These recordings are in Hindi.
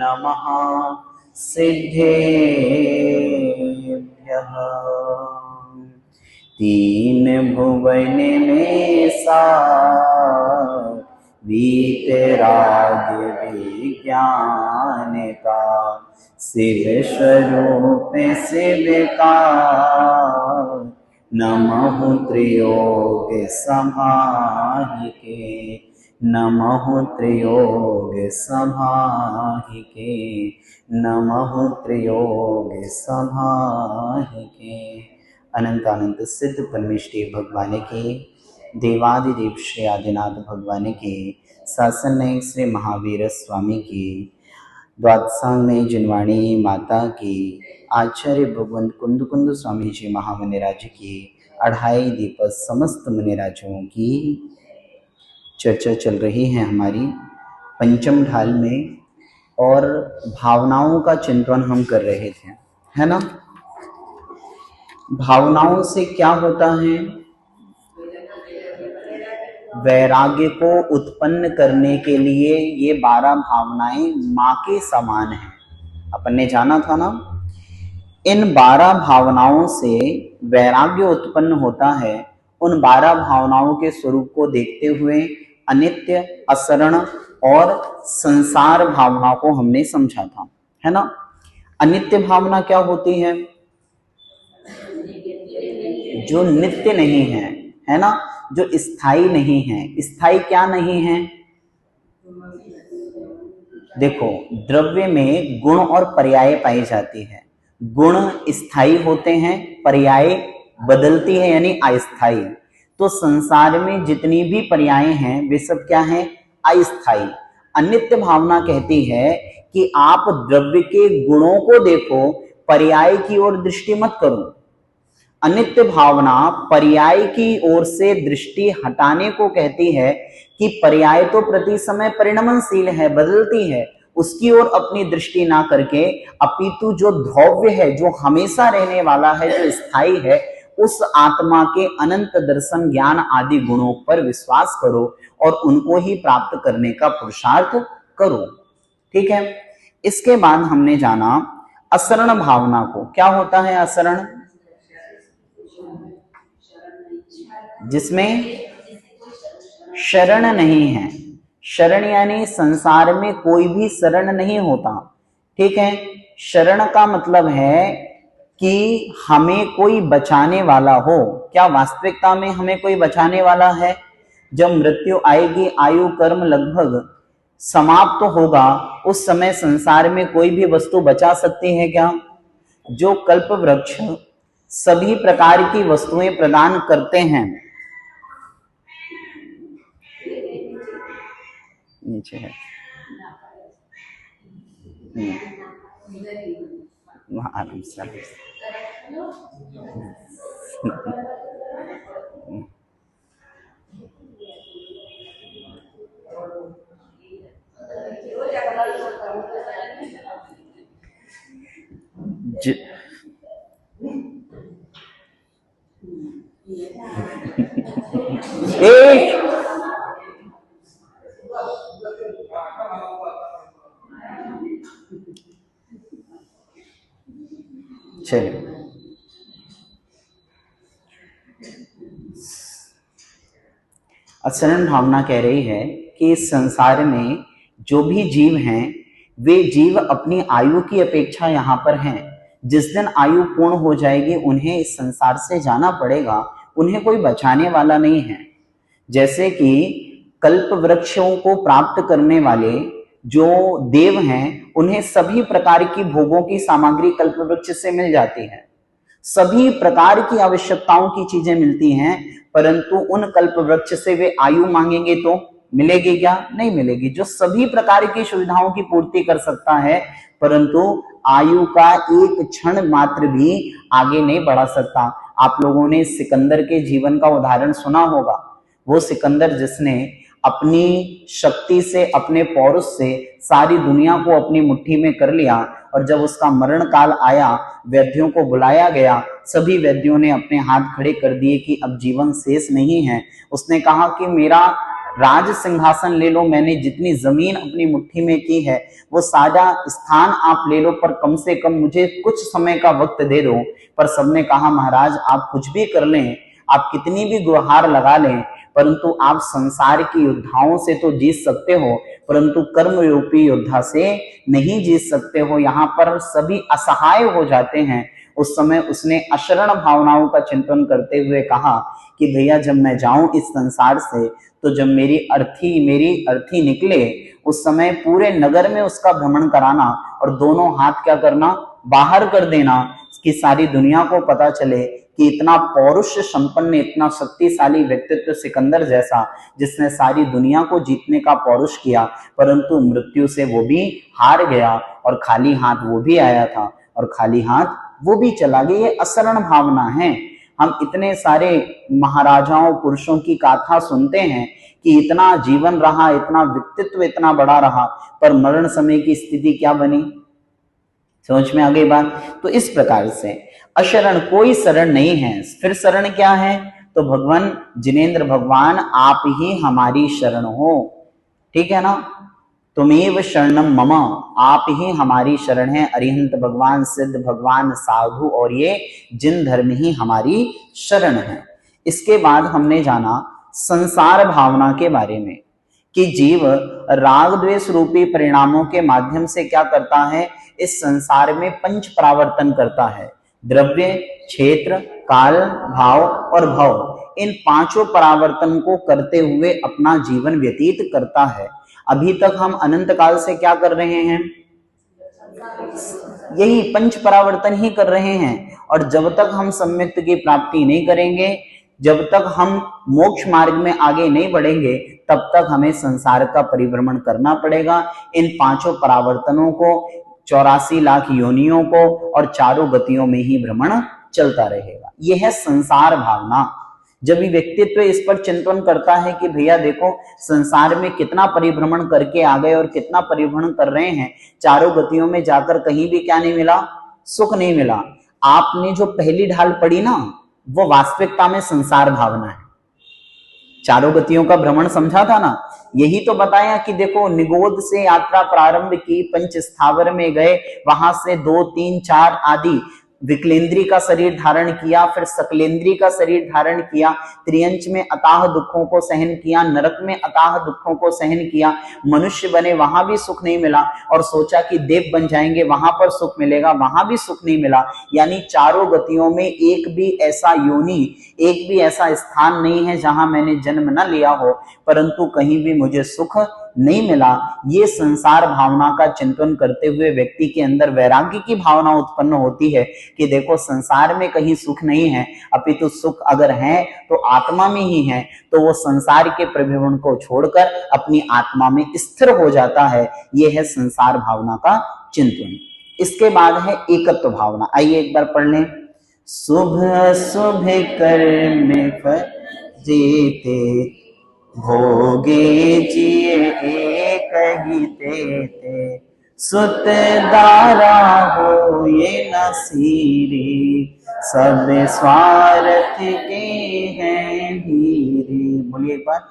नमः सिद्धेभ्यः। तीन भुवन में सार वीतराग विज्ञान का, शिव स्वरूप शिव का नमः त्रियोग समाहिके, नमः त्रियोग समाहिके, नमः त्रियोग समाहिके। अनंत अनंत सिद्ध परमेश्वरी भगवान की, देवादिदेव श्री आदिनाथ भगवान की, शासन नायक श्री महावीर स्वामी की, द्वादशांग जिनवाणी माता की, आचार्य भगवंत कुंद कुंद स्वामी जी महामुनिराज की, अढ़ाई दीपक समस्त मुनिराजों की चर्चा चल रही है हमारी पंचम ढाल में, और भावनाओं का चिंतन हम कर रहे थे, है ना। भावनाओं से क्या होता है? वैराग्य को उत्पन्न करने के लिए ये 12 भावनाएं माँ के समान हैं, अपन ने जाना था ना। इन 12 भावनाओं से वैराग्य उत्पन्न होता है। उन 12 भावनाओं के स्वरूप को देखते हुए अनित्य, असरण और संसार भावना को हमने समझा था, है ना। अनित्य भावना क्या होती है? जो नित्य नहीं है ना, जो स्थायी नहीं है। स्थायी क्या नहीं है? देखो, द्रव्य में गुण और पर्याय पाई जाती है। गुण स्थायी होते हैं, पर्याय बदलती है यानी अस्थायी। तो संसार में जितनी भी पर्याय हैं वे सब क्या हैं? अस्थायी। अनित्य भावना कहती है कि आप द्रव्य के गुणों को देखो, पर्याय की ओर दृष्टि मत करो। अनित्य भावना पर्याय की ओर से दृष्टि हटाने को कहती है कि पर्याय तो प्रति समय परिणमनशील है, बदलती है, उसकी ओर अपनी दृष्टि ना करके अपितु जो ध्रुव्य है, जो हमेशा रहने वाला है, जो स्थायी है, उस आत्मा के अनंत दर्शन, ज्ञान आदि गुणों पर विश्वास करो और उनको ही प्राप्त करने का पुरुषार्थ करो। ठीक है। इसके बाद हमने जाना असरण भावना को। क्या होता है असरण? जिसमें शरण नहीं है। शरण यानी संसार में कोई भी शरण नहीं होता। ठीक है। शरण का मतलब है कि हमें कोई बचाने वाला हो। क्या वास्तविकता में हमें कोई बचाने वाला है? जब मृत्यु आएगी, आयु कर्म लगभग समाप्त होगा, उस समय संसार में कोई भी वस्तु बचा सकती है क्या? जो कल्प वृक्ष सभी प्रकार की वस्तुएं प्रदान करते हैं, नीचे है वहाँ आराम से चलिए, असरण भावना कह रही है कि इस संसार में जो भी जीव हैं, वे जीव अपनी आयु की अपेक्षा यहाँ पर हैं। जिस दिन आयु पूर्ण हो जाएगी उन्हें इस संसार से जाना पड़ेगा, उन्हें कोई बचाने वाला नहीं है। जैसे कि कल्प वृक्षों को प्राप्त करने वाले जो देव हैं, उन्हें सभी प्रकार की भोगों की सामग्री कल्प वृक्ष से मिल जाती है, सभी प्रकार की आवश्यकताओं की चीजें मिलती हैं, परंतु उन कल्प वृक्ष से वे आयु मांगेंगे तो मिलेगी क्या? नहीं मिलेगी। जो सभी प्रकार की सुविधाओं की पूर्ति कर सकता है, परंतु आयु का एक क्षण मात्र भी आगे नहीं बढ़ा सकता। आप लोगों ने सिकंदर के जीवन का उदाहरण सुना होगा। वो सिकंदर जिसने अपनी शक्ति से, अपने पौरुष से सारी दुनिया को अपनी मुट्ठी में कर लिया, और जब उसका मरण काल आया, वैद्यों को बुलाया गया, सभी वैद्यों ने अपने हाथ खड़े कर दिए कि अब जीवन शेष नहीं है। उसने कहा कि मेरा राज सिंहासन ले लो, मैंने जितनी जमीन अपनी मुट्ठी में की है वो सारा स्थान आप ले लो, पर कम से कम मुझे कुछ समय का वक्त दे दो। पर सबने कहा महाराज आप कुछ भी कर लें, आप कितनी भी गुहार लगा लें, परंतु आप संसार की योद्धाओं से तो जीत सकते हो, परंतु कर्म रूपी योद्धा से नहीं जीत सकते हो। यहाँ पर सभी असहाय हो जाते हैं। उस समय उसने अशरण भावनाओं का चिंतन करते हुए कहा कि भैया जब मैं जाऊं इस संसार से, तो जब मेरी अर्थी निकले उस समय पूरे नगर में उसका भ्रमण कराना और दोनों हाथ क्या करना, बाहर कर देना, कि सारी दुनिया को पता चले कि इतना पौरुष संपन्न, इतना शक्तिशाली व्यक्तित्व सिकंदर जैसा, जिसने सारी दुनिया को जीतने का पौरुष किया, परंतु मृत्यु से वो भी हार गया और खाली हाथ वो भी आया था और खाली हाथ वो भी चला गया। ये असरण भावना है। हम इतने सारे महाराजाओं पुरुषों की गाथा सुनते हैं कि इतना जीवन रहा, इतना व्यक्तित्व इतना बड़ा रहा, पर मरण समय की स्थिति क्या बनी, समझ में आ गई बात। तो इस प्रकार से अशरण, कोई शरण नहीं है। फिर शरण क्या है, तो भगवान जिनेंद्र भगवान आप ही हमारी शरण हो, ठीक है ना। तुमेव शरणम मम, आप ही हमारी शरण है। अरिहंत भगवान, सिद्ध भगवान, साधु और ये जिन धर्म ही हमारी शरण है। इसके बाद हमने जाना संसार भावना के बारे में, कि जीव राग द्वेष रूपी परिणामों के माध्यम से क्या करता है, इस संसार में पंच परावर्तन करता है। द्रव्य, क्षेत्र, काल, भाव और भव, इन पांचों परावर्तन को करते हुए अपना जीवन व्यतीत करता है। अभी तक हम अनंत काल से क्या कर रहे हैं, यही पंच परावर्तन ही कर रहे हैं। और जब तक हम सम्यक्त की प्राप्ति नहीं करेंगे, जब तक हम मोक्ष मार्ग में आगे नहीं बढ़ेंगे, तब तक हमें संसार का परिभ्रमण करना पड़ेगा। इन पांचों परावर्तनों को, 84 लाख योनियों को और चारों गतियों में ही भ्रमण चलता रहेगा। यह है संसार भावना। जब भी व्यक्तित्व इस पर चिंतन करता है कि भैया देखो संसार में कितना परिभ्रमण करके आ गए और कितना परिभ्रमण कर रहे हैं, चारों गतियों में जाकर कहीं भी क्या नहीं मिला, सुख नहीं मिला। आपने जो पहली ढाल पड़ी ना, वो वास्तविकता में संसार भावना है। चारों गतियों का भ्रमण समझा था ना, यही तो बताया कि देखो निगोद से यात्रा प्रारंभ की, पंच स्थावर में गए, वहां से 2, 3, 4 आदि विकलेंद्री का शरीर धारण किया, फिर सकलेंद्री का शरीर धारण किया, त्रियंच में अताह दुखों को सहन किया, नरक में अताह दुखों को सहन किया, मनुष्य बने वहां भी सुख नहीं मिला, और सोचा कि देव बन जाएंगे वहां पर सुख मिलेगा, वहां भी सुख नहीं मिला। यानी चारों गतियों में एक भी ऐसा योनि, एक भी ऐसा स्थान नहीं है जहां मैंने जन्म न लिया हो, परंतु कहीं भी मुझे सुख नहीं मिला। ये संसार भावना का चिंतन करते हुए व्यक्ति के अंदर वैराग्य की भावना उत्पन्न होती है कि देखो संसार में कहीं सुख नहीं है, अपितु सुख अगर है तो आत्मा में ही है। तो वो संसार के प्रभुवन को छोड़कर अपनी आत्मा में स्थिर हो जाता है। ये है संसार भावना का चिंतन। इसके बाद है एकत्व भावना। आइए एक बार पढ़ लें। शुभ शुभ कर्म फल जेते, भोगे जिए एक ही तेते, सुत दारा हो ये नसीरे, सब स्वार्थ के हैं धीरे। बोलिए एक बार।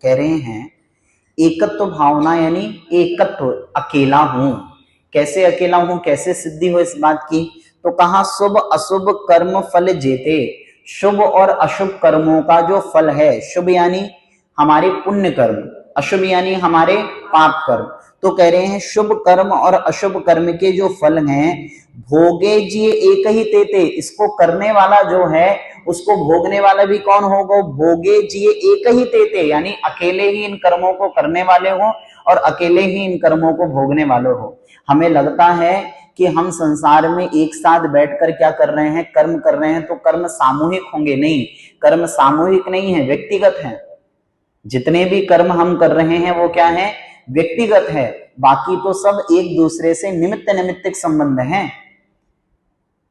कह रहे हैं एकत्व भावना यानी एकत्व, अकेला हूं। कैसे अकेला हूं, कैसे सिद्धि हो इस बात की, तो कहा शुभ अशुभ कर्म फल जेते। शुभ और अशुभ कर्मों का जो फल है, शुभ यानी हमारे पुण्य कर्म, अशुभ यानी हमारे पाप कर्म। तो कह रहे हैं शुभ कर्म और अशुभ कर्म के जो फल हैं, भोगे जी एक ही तेते, इसको करने वाला जो है उसको भोगने वाला भी कौन होगा, भोगे जी एक ही तेते, यानी अकेले ही इन कर्मों को करने वाले हो और अकेले ही इन कर्मों को भोगने वाले हो। हमें लगता है कि हम संसार में एक साथ बैठकर क्या कर रहे हैं, कर्म कर रहे हैं, तो कर्म सामूहिक होंगे। नहीं, कर्म सामूहिक नहीं है, व्यक्तिगत है। जितने भी कर्म हम कर रहे हैं वो क्या है, व्यक्तिगत है। बाकी तो सब एक दूसरे से निमित्त निमित्तिक संबंध हैं।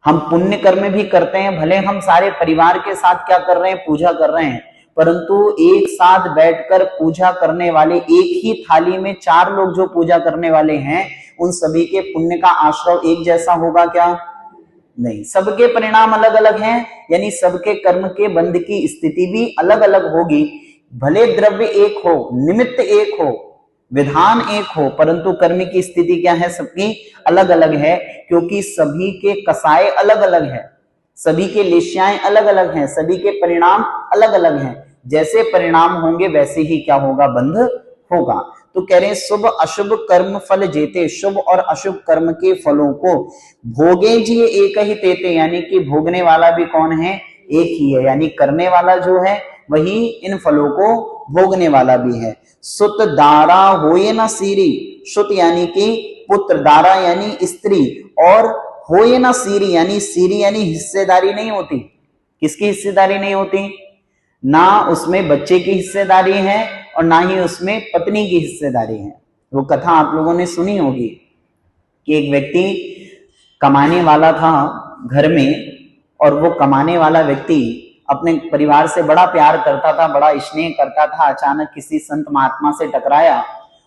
हम पुण्य कर्म भी करते हैं, भले हम सारे परिवार के साथ क्या कर रहे हैं, पूजा कर रहे हैं, परंतु एक साथ बैठकर पूजा करने वाले, एक ही थाली में 4 लोग जो पूजा करने वाले हैं, उन सभी के पुण्य का आश्रव एक जैसा होगा क्या? नहीं, सबके परिणाम अलग अलग हैं, यानी सबके कर्म के बंध की स्थिति भी अलग अलग होगी। भले द्रव्य एक हो, निमित्त एक हो, विधान एक हो, परंतु कर्म की स्थिति क्या है, सबकी अलग अलग है, क्योंकि सभी के कसाय अलग अलग है, सभी के लेश्याएं अलग अलग हैं, सभी के परिणाम अलग अलग हैं। जैसे परिणाम होंगे वैसे ही क्या होगा, बंध होगा। तो कह रहे हैं शुभ अशुभ कर्म फल जेते, शुभ और अशुभ कर्म के फलों को भोगे जी एक ही तेते, यानी कि भोगने वाला भी कौन है, एक ही है, यानी करने वाला जो है वही इन फलों को भोगने वाला भी है। सुत दारा होए न सीरी, सुत यानी कि पुत्र, दारा यानी स्त्री, और होए न सीरी यानी हिस्सेदारी नहीं होती। किसकी हिस्सेदारी नहीं होती? ना उसमें बच्चे की हिस्सेदारी है और ना ही उसमें पत्नी की हिस्सेदारी है। वो कथा आप लोगों ने सुनी होगी कि एक व्यक्ति कमाने वाला था घर में, और वो कमाने वाला व्यक्ति अपने परिवार से बड़ा प्यार करता था, बड़ा स्नेह करता था। अचानक किसी संत महात्मा से टकराया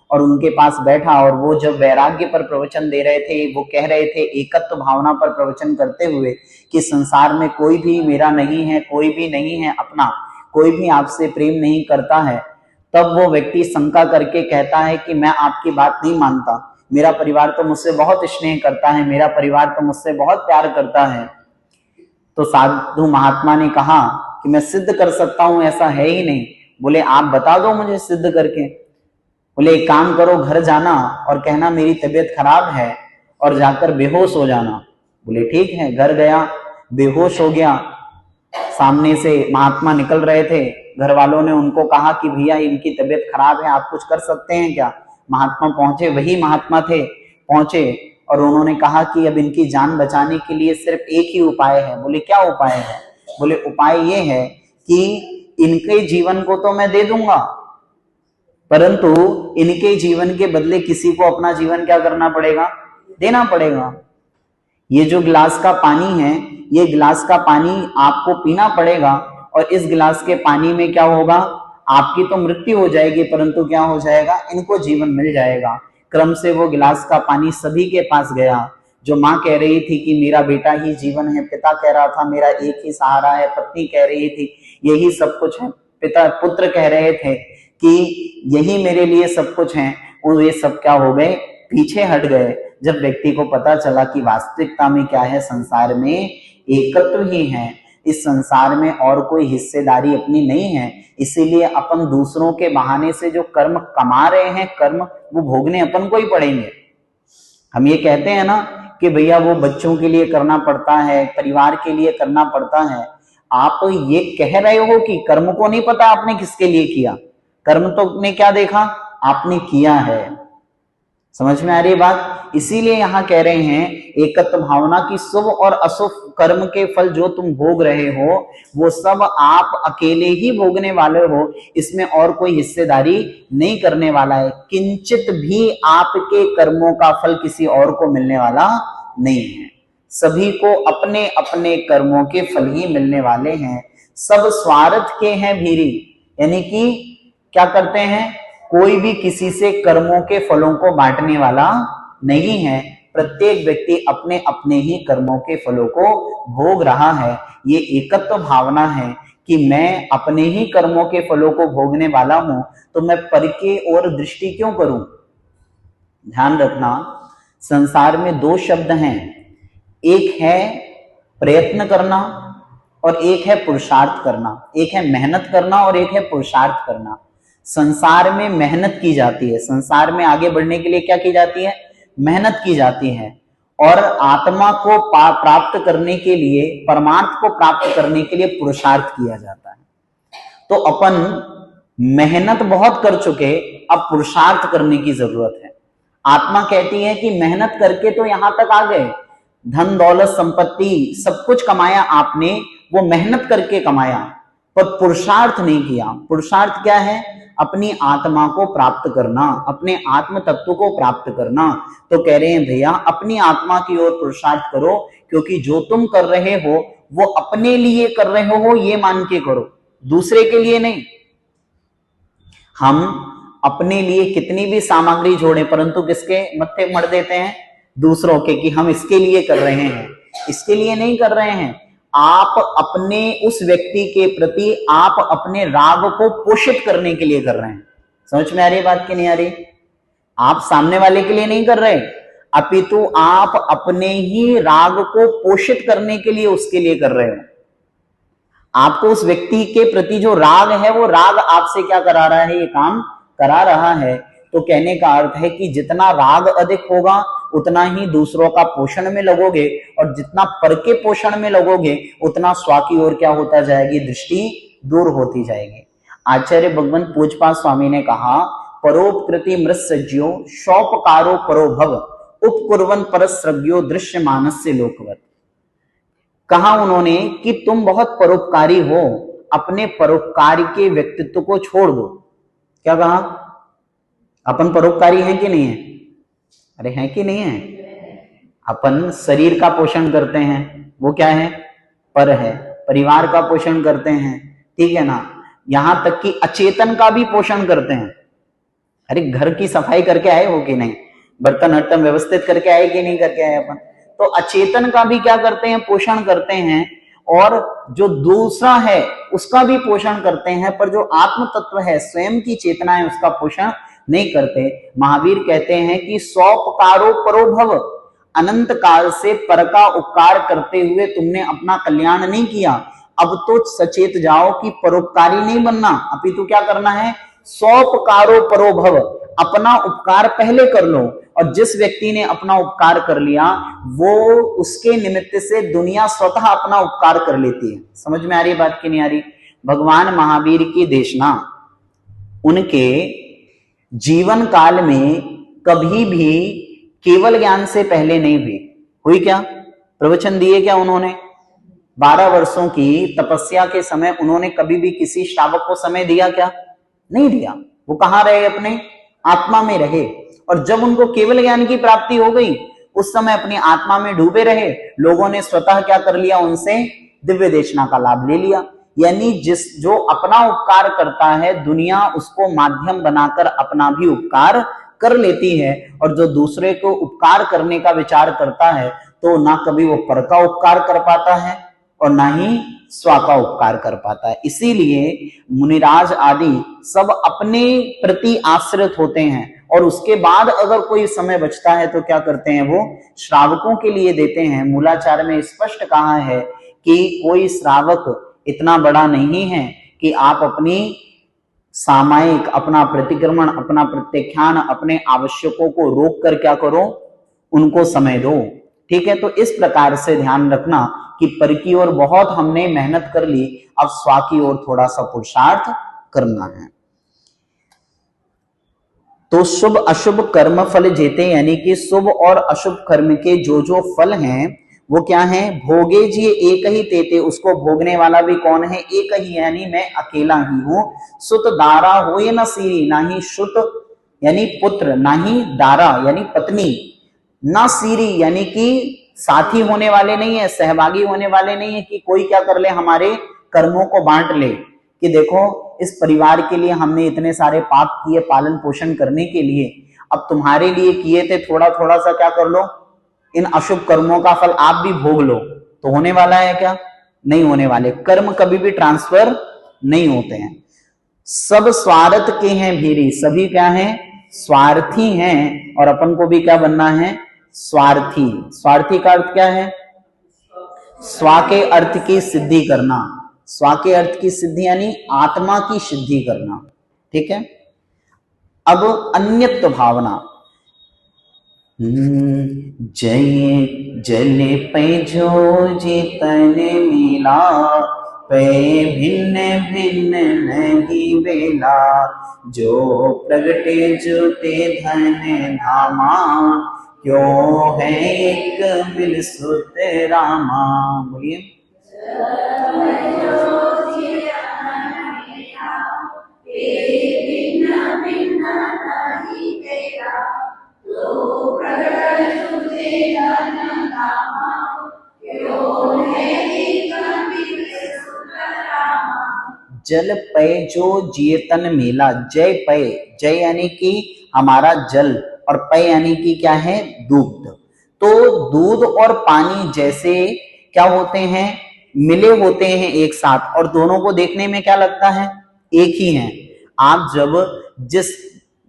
और उनके पास बैठा, और वो जब वैराग्य पर प्रवचन दे रहे थे, वो कह रहे थे एकत्व भावना पर प्रवचन करते हुए कि संसार में कोई भी मेरा नहीं है, कोई भी नहीं है अपना, कोई भी आपसे प्रेम नहीं करता है। तब वो व्यक्ति शंका करके कहता है कि मैं आपकी बात नहीं मानता, मेरा परिवार तो मुझसे बहुत स्नेह करता है, मेरा परिवार तो मुझसे बहुत प्यार करता है। तो साधु महात्मा ने कहा कि मैं सिद्ध कर सकता हूं, ऐसा है ही नहीं। बोले आप बता दो मुझे सिद्ध करके। बोले एक काम करो, घर जाना और कहना मेरी तबीयत खराब है, और जाकर बेहोश हो जाना। बोले ठीक है। घर गया, बेहोश हो गया। सामने से महात्मा निकल रहे थे, घर वालों ने उनको कहा कि भैया इनकी तबीयत खराब है, आप कुछ कर सकते हैं क्या? महात्मा पहुंचे, वही महात्मा थे, पहुंचे और उन्होंने कहा कि अब इनकी जान बचाने के लिए सिर्फ एक ही उपाय है। बोले क्या उपाय है? बोले उपाय ये है कि इनके जीवन को तो मैं दे दूंगा, परंतु इनके जीवन के बदले किसी को अपना जीवन क्या करना पड़ेगा, देना पड़ेगा। ये जो गिलास का पानी है, ये गिलास का पानी आपको पीना पड़ेगा, और इस गिलास के पानी में क्या होगा, आपकी तो मृत्यु हो जाएगी, परंतु क्या हो जाएगा, इनको जीवन मिल जाएगा। क्रम से वो गिलास का पानी सभी के पास गया। जो माँ कह रही थी कि मेरा बेटा ही जीवन है, पिता कह रहा था मेरा एक ही सहारा है, पत्नी कह रही थी यही सब कुछ है, पिता पुत्र कह रहे थे कि यही मेरे लिए सब कुछ है, और ये सब क्या हो गए, पीछे हट गए। जब व्यक्ति को पता चला कि वास्तविकता में क्या है, संसार में एकत्व ही है, इस संसार में और कोई हिस्सेदारी अपनी नहीं है, इसीलिए अपन दूसरों के बहाने से जो कर्म कमा रहे हैं, कर्म वो भोगने अपन को ही पड़ेंगे। हम ये कहते हैं ना कि भैया वो बच्चों के लिए करना पड़ता है, परिवार के लिए करना पड़ता है। आप ये कह रहे हो कि कर्म को नहीं पता आपने किसके लिए किया, कर्म तो आपने क्या देखा, आपने किया है। समझ में आ रही बात? इसीलिए यहां कह रहे हैं एकत्व भावना की शुभ और अशुभ कर्म के फल जो तुम भोग रहे हो वो सब आप अकेले ही भोगने वाले हो, इसमें और कोई हिस्सेदारी नहीं करने वाला है। किंचित भी आपके कर्मों का फल किसी और को मिलने वाला नहीं है, सभी को अपने अपने कर्मों के फल ही मिलने वाले हैं। सब स्वार्थ के हैं भीरी, यानी कि क्या करते हैं, कोई भी किसी से कर्मों के फलों को बांटने वाला नहीं है। प्रत्येक व्यक्ति अपने अपने ही कर्मों के फलों को भोग रहा है। ये एकत्व भावना है कि मैं अपने ही कर्मों के फलों को भोगने वाला हूं, तो मैं पर के और दृष्टि क्यों करूं। ध्यान रखना, संसार में 2 शब्द हैं, एक है प्रयत्न करना और एक है पुरुषार्थ करना। एक है मेहनत करना और एक है पुरुषार्थ करना। संसार में मेहनत की जाती है, संसार में आगे बढ़ने के लिए क्या की जाती है, मेहनत की जाती है, और आत्मा को प्राप्त करने के लिए, परमार्थ को प्राप्त करने के लिए पुरुषार्थ किया जाता है। तो अपन मेहनत बहुत कर चुके, अब पुरुषार्थ करने की जरूरत है। आत्मा कहती है कि मेहनत करके तो यहां तक आ गए, धन दौलत संपत्ति सब कुछ कमाया आपने, वो मेहनत करके कमाया, पर पुरुषार्थ नहीं किया। पुरुषार्थ क्या है, अपनी आत्मा को प्राप्त करना, अपने आत्म तत्व को प्राप्त करना। तो कह रहे हैं भैया अपनी आत्मा की ओर पुरुषार्थ करो, क्योंकि जो तुम कर रहे हो वो अपने लिए कर रहे हो, ये मान के करो, दूसरे के लिए नहीं। हम अपने लिए कितनी भी सामग्री जोड़ें, परंतु किसके मत्थे मर देते हैं? दूसरों के, कि हम इसके लिए कर रहे हैं, इसके लिए नहीं कर रहे हैं। आप अपने उस व्यक्ति के प्रति आप अपने राग को पोषित करने के लिए कर रहे हैं। समझ में आ रही बात की नहीं आ रही? आप सामने वाले के लिए नहीं कर रहे, अपितु आप अपने ही राग को पोषित करने के लिए उसके लिए कर रहे हो। आपको उस व्यक्ति के प्रति जो राग है, वो राग आपसे क्या करा रहा है? ये काम करा रहा है। तो कहने का अर्थ है कि जितना राग अधिक होगा उतना ही दूसरों का पोषण में लगोगे, और जितना पर के पोषण में लगोगे उतना स्व की ओर क्या होता जाएगी? दृष्टि दूर होती जाएगी। आचार्य भगवंत पूजपा स्वामी ने कहा, परोपकृति मृत्सज्यो शौपकारो परोभव उपकुर्वन परस्रज्ञो दृश्य मानस्य लोकवत। कहा उन्होंने कि तुम बहुत परोपकारी हो, अपने परोपकार के व्यक्तित्व को छोड़ दो। क्या कहा? अपन परोपकारी हैं कि नहीं है? अरे हैं कि नहीं है? अपन शरीर का पोषण करते हैं, वो क्या है? पर है। परिवार का पोषण करते हैं, ठीक है ना? यहां तक कि अचेतन का भी पोषण करते हैं। अरे घर की सफाई करके आए हो कि नहीं? बर्तन हर्तन व्यवस्थित करके आए कि नहीं करके आए अपन? तो अचेतन का भी क्या करते हैं? पोषण करते हैं। और जो दूसरा है उसका भी पोषण करते हैं, पर जो आत्म तत्व है, स्वयं की चेतना है, उसका पोषण नहीं करते। महावीर कहते हैं कि सौपकारो परोभव, अनंत काल से पर का उपकार करते हुए तुमने अपना कल्याण नहीं किया। अब तो सचेत जाओ कि परोपकारी नहीं बनना, अपितु क्या करना है? सौपकारो परोभव, अपना उपकार पहले कर लो। और जिस व्यक्ति ने अपना उपकार कर लिया, वो उसके निमित्त से दुनिया स्वतः अपना उपकार कर लेती है। समझ में आ रही बात की नहीं आ रही? भगवान महावीर की देशना उनके जीवन काल में कभी भी केवल ज्ञान से पहले नहीं हुई क्या? प्रवचन दिए क्या उन्होंने? 12 वर्षों की तपस्या के समय उन्होंने कभी भी किसी श्रावक को समय दिया क्या? नहीं दिया। वो कहां रहे? अपने आत्मा में रहे। और जब उनको केवल ज्ञान की प्राप्ति हो गई, उस समय अपनी आत्मा में डूबे रहे। लोगों ने स्वतः क्या कर लिया? उनसे दिव्य देशना का लाभ ले लिया। यानी जो अपना उपकार करता है, दुनिया उसको माध्यम बनाकर अपना भी उपकार कर लेती है। और जो दूसरे को उपकार करने का विचार करता है, तो ना कभी वो पर का उपकार कर पाता है और ना ही स्व का उपकार कर पाता है। इसीलिए मुनिराज आदि सब अपने प्रति आश्रित होते हैं, और उसके बाद अगर कोई समय बचता है तो क्या करते हैं? वो श्रावकों के लिए देते हैं। मूलाचार में स्पष्ट कहा है कि कोई श्रावक इतना बड़ा नहीं है कि आप अपनी सामायिक, अपना प्रतिक्रमण, अपना प्रत्याख्यान, अपने आवश्यकों को रोक कर क्या करो? उनको समय दो। ठीक है? तो इस प्रकार से ध्यान रखना कि पर की ओर बहुत हमने मेहनत कर ली, अब स्व की ओर थोड़ा सा पुरुषार्थ करना है। तो शुभ अशुभ कर्म फल जेते, यानी कि शुभ और अशुभ कर्म के जो जो फल हैं वो क्या है? भोगे जी एक ही तेते, उसको भोगने वाला भी कौन है? एक ही, यानी मैं अकेला ही हूं। सुत दारा हो या न सीरी, ना ही सुत यानी पुत्र, ना ही दारा यानी पत्नी, ना सीरी यानी कि साथी होने वाले नहीं है, सहभागी होने वाले नहीं है, कि कोई क्या कर ले? हमारे कर्मों को बांट ले कि देखो इस परिवार के लिए हमने इतने सारे पाप किए पालन पोषण करने के लिए, अब तुम्हारे लिए किए थे, थोड़ा थोड़ा सा क्या कर लो, इन अशुभ कर्मों का फल आप भी भोग लो। तो होने वाला है क्या? नहीं होने वाले। कर्म कभी भी ट्रांसफर नहीं होते हैं। सब स्वार्थ के हैं भीरी, सभी क्या हैं? स्वार्थी हैं। और अपन को भी क्या बनना है? स्वार्थी। स्वार्थी का अर्थ क्या है? स्व के अर्थ की सिद्धि करना। स्व के अर्थ की सिद्धि यानी आत्मा की सिद्धि करना। ठीक है? अब अन्यत्व भावना, जय जल पे जो जितन मिला, पे भिन्न भिन्न नहीं बेला, जो प्रगटे जुते धन धामा, क्यों है एक बिल सुत रामा। बोलिए। जल पय जो जियतन मेला। जय पय, जय यानी कि हमारा जल, और पय यानी कि क्या है, दूध। तो दूध और पानी जैसे क्या होते हैं, मिले होते हैं एक साथ, और दोनों को देखने में क्या लगता है, एक ही है। आप जब जिस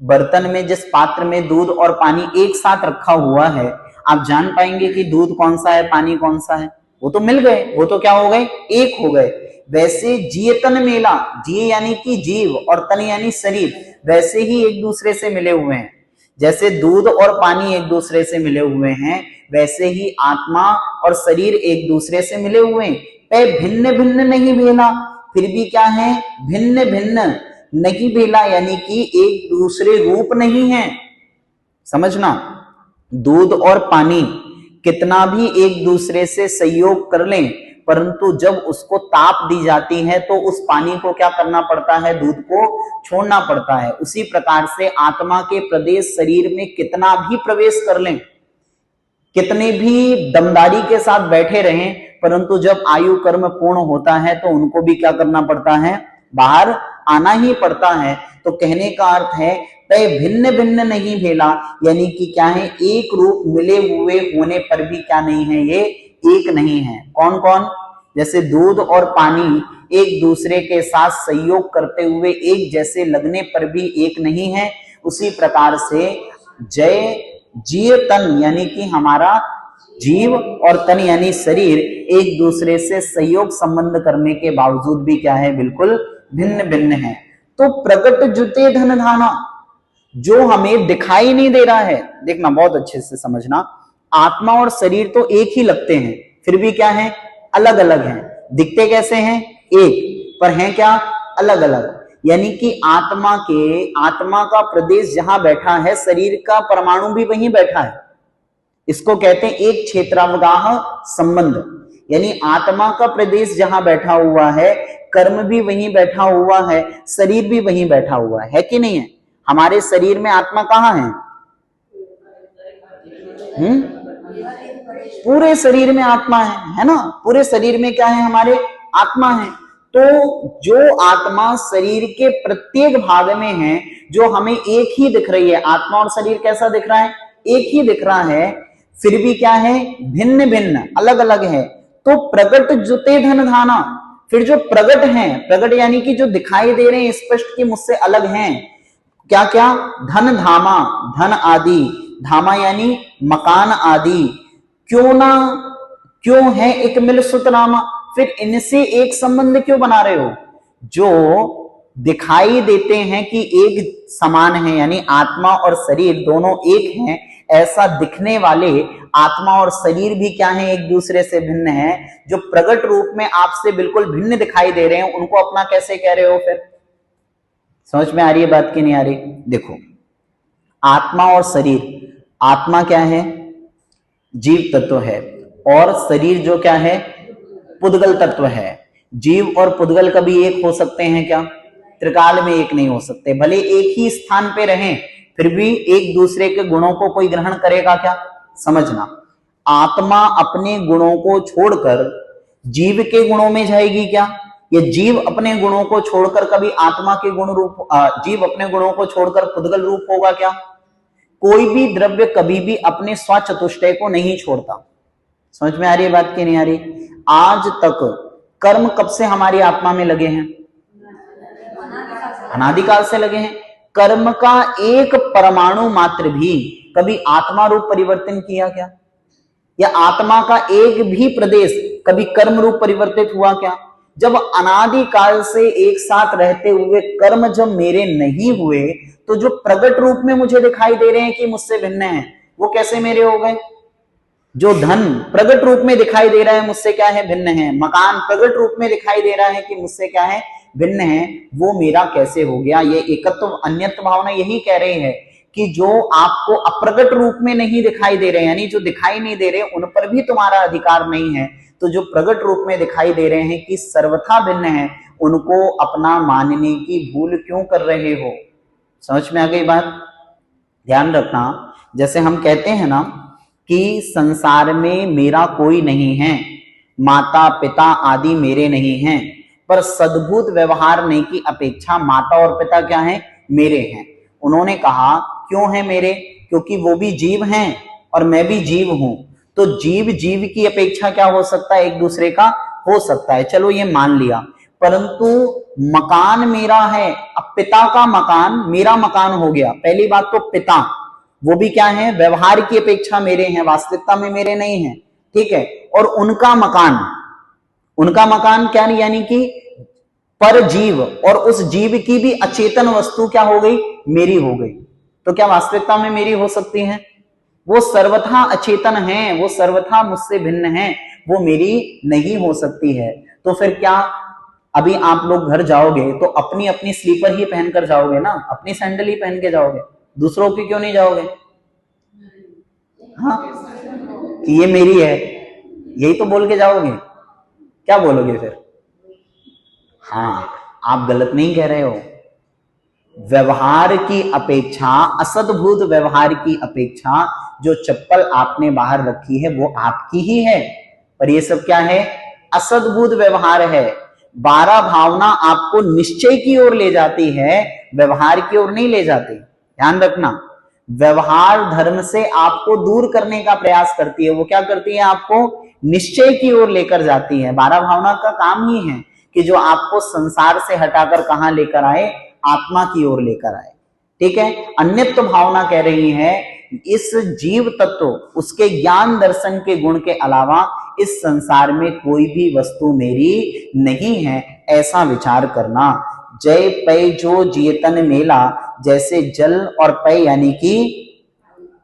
बर्तन में, जिस पात्र में दूध और पानी एक साथ रखा हुआ है, आप जान पाएंगे कि दूध कौन सा है, पानी कौन सा है। वो तो मिल गए, वो तो क्या हो गए, एक हो गए। वैसे जिय तन मेला, जिय यानी कि जीव और तन यानी शरीर, वैसे ही एक दूसरे से मिले हुए हैं। जैसे दूध और पानी एक दूसरे से मिले हुए हैं, वैसे ही आत्मा और शरीर एक दूसरे से मिले हुए हैं। पे भिन्न भिन्न नहीं भेला, फिर भी क्या है, भिन्न भिन्न नहीं भेला, यानी कि एक दूसरे रूप नहीं है। समझना, दूध और पानी कितना भी एक दूसरे से सहयोग कर लें, परंतु जब उसको ताप दी जाती है तो उस पानी को क्या करना पड़ता है, दूध को छोड़ना पड़ता है। उसी प्रकार से आत्मा के प्रदेश शरीर में कितना भी प्रवेश कर लें, कितने भी दमदारी के साथ बैठे रहें, परंतु जब आयु कर्म पूर्ण होता है तो उनको भी क्या करना पड़ता है, बाहर आना ही पड़ता है। तो कहने का अर्थ है तय भिन्न भिन्न नहीं भेला, यानी कि क्या है, एक रूप मिले हुए होने पर भी क्या नहीं है, ये एक नहीं है। कौन कौन, जैसे दूध और पानी एक दूसरे के साथ सहयोग करते हुए एक जैसे लगने पर भी एक नहीं है, उसी प्रकार से जय जीव तन यानी कि हमारा जीव और तन यानी शरीर एक दूसरे से सहयोग संबंध करने के बावजूद भी क्या है, बिल्कुल भिन्न भिन्न है। तो प्रकट जुते धन धाना, जो हमें दिखाई नहीं दे रहा है, देखना बहुत अच्छे से समझना, आत्मा और शरीर तो एक ही लगते हैं, फिर भी क्या है, अलग अलग हैं। दिखते कैसे हैं, एक, पर हैं क्या, अलग अलग। यानी कि आत्मा का प्रदेश जहां बैठा है, शरीर का परमाणु भी वहीं बैठा है। इसको कहते हैं एक क्षेत्रावगाह संबंध। यानी आत्मा का प्रदेश जहां बैठा हुआ है, कर्म भी वहीं बैठा हुआ है, शरीर भी वहीं बैठा हुआ है कि नहीं है। हमारे शरीर में आत्मा कहाँ है, पूरे शरीर में आत्मा है ना, पूरे शरीर में क्या है, हमारे आत्मा है। तो जो आत्मा शरीर के प्रत्येक भाग में है, जो हमें एक ही दिख रही है, आत्मा और शरीर कैसा दिख रहा है, एक ही दिख रहा है, फिर भी क्या है, भिन्न भिन्न अलग अलग है। तो प्रकट जुते धन धाना, फिर जो प्रकट हैं, प्रकट यानी कि जो दिखाई दे रहे हैं स्पष्ट कि मुझसे अलग हैं, क्या क्या, धन धामा, धन आदि, धामा यानी मकान आदि, क्यों है एक मिल सुतनामा, फिर इनसे एक संबंध क्यों बना रहे हो। जो दिखाई देते हैं कि एक समान है, यानी आत्मा और शरीर दोनों एक हैं, ऐसा दिखने वाले आत्मा और शरीर भी क्या है, एक दूसरे से भिन्न है। जो प्रकट रूप में आपसे बिल्कुल भिन्न दिखाई दे रहे हैं, उनको अपना कैसे कह रहे हो। फिर समझ में आ रही है बात की नहीं आ रही। देखो, आत्मा और शरीर, आत्मा क्या है, जीव तत्व है, और शरीर जो क्या है, पुद्गल तत्व है। जीव और पुद्गल कभी एक हो सकते हैं क्या, त्रिकाल में एक नहीं हो सकते। भले एक ही स्थान पे रहें, फिर भी एक दूसरे के गुणों को कोई ग्रहण करेगा क्या। समझना, आत्मा अपने गुणों को छोड़कर जीव के गुणों में जाएगी क्या, या जीव अपने गुणों को छोड़कर कभी आत्मा के गुण रूप, जीव अपने गुणों को छोड़कर पुद्गल रूप होगा क्या। कोई भी द्रव्य कभी भी अपने स्वचतुष्टय को नहीं छोड़ता। समझ में आ रही है बात की नहीं आ रही। आज तक कर्म कब से हमारी आत्मा में लगे हैं, अनादिकाल से लगे हैं। कर्म का एक परमाणु मात्र भी कभी आत्मा रूप परिवर्तन किया क्या, या आत्मा का एक भी प्रदेश कभी कर्म रूप परिवर्तित हुआ क्या। जब अनादिकाल से एक साथ रहते हुए कर्म जब मेरे नहीं हुए, तो जो प्रकट रूप में मुझे दिखाई दे रहे हैं कि मुझसे भिन्न है, वो कैसे मेरे हो गए। जो धन प्रकट रूप में दिखाई दे रहा है मुझसे क्या है, भिन्न है। मकान प्रकट रूप में दिखाई दे रहा है कि मुझसे क्या है, भिन्न है, वो मेरा कैसे हो गया। ये एकत्व अन्यत्व भावना यही कह रहे हैं कि जो आपको अप्रगट रूप में नहीं दिखाई दे रहे, यानी जो दिखाई नहीं दे रहे, उन पर भी तुम्हारा अधिकार नहीं है। तो जो प्रगट रूप में दिखाई दे रहे हैं कि सर्वथा भिन्न है, उनको अपना मानने की भूल क्यों कर रहे हो। समझ में आ गई बात। ध्यान रखना, जैसे हम कहते हैं ना कि संसार में मेरा कोई नहीं है, माता पिता आदि मेरे नहीं हैं, पर सद्भूत व्यवहारने की अपेक्षा माता और पिता क्या है, मेरे हैं। उन्होंने कहा क्यों है मेरे, क्योंकि वो भी जीव हैं और मैं भी जीव हूं, तो जीव जीव की अपेक्षा क्या हो सकता है, एक दूसरे का हो सकता है, चलो ये मान लिया। परंतु मकान मेरा है, अब पिता का मकान मेरा मकान हो गया। पहली बात तो पिता वो भी क्या है, व्यवहार की अपेक्षा मेरे हैं, वास्तविकता में मेरे नहीं है, ठीक है। और उनका मकान क्या, यानी कि पर जीव, और उस जीव की भी अचेतन वस्तु क्या हो गई, मेरी हो गई। तो क्या वास्तविकता में मेरी हो सकती है? वो सर्वथा अचेतन है, वो सर्वथा मुझसे भिन्न है, वो मेरी नहीं हो सकती है। तो फिर क्या, अभी आप लोग घर जाओगे तो अपनी अपनी स्लीपर ही पहनकर जाओगे ना, अपनी सैंडल ही पहन के जाओगे, दूसरों की क्यों नहीं जाओगे? हाँ, कि ये मेरी है, यही तो बोल के जाओगे, क्या बोलोगे फिर? हाँ, आप गलत नहीं कह रहे हो। व्यवहार की अपेक्षा, असद्भूत व्यवहार की अपेक्षा जो चप्पल आपने बाहर रखी है वो आपकी ही है, पर ये सब क्या है, असद्भूत व्यवहार है। 12 भावना आपको निश्चय की ओर ले जाती है, व्यवहार की ओर नहीं ले जाती, ध्यान रखना। व्यवहार धर्म से आपको दूर करने का प्रयास करती है, वो क्या करती है, आपको निश्चय की ओर लेकर जाती है। 12 भावना का काम ही है कि जो आपको संसार से हटाकर कहां लेकर आए, आत्मा की ओर लेकर आए, ठीक है। अन्यत्व भावना कह रही है इस जीव तत्व, उसके ज्ञान दर्शन के गुण के अलावा इस संसार में कोई भी वस्तु मेरी नहीं है, ऐसा विचार करना। जय पय जो जियतन मेला, जैसे जल और पय यानी कि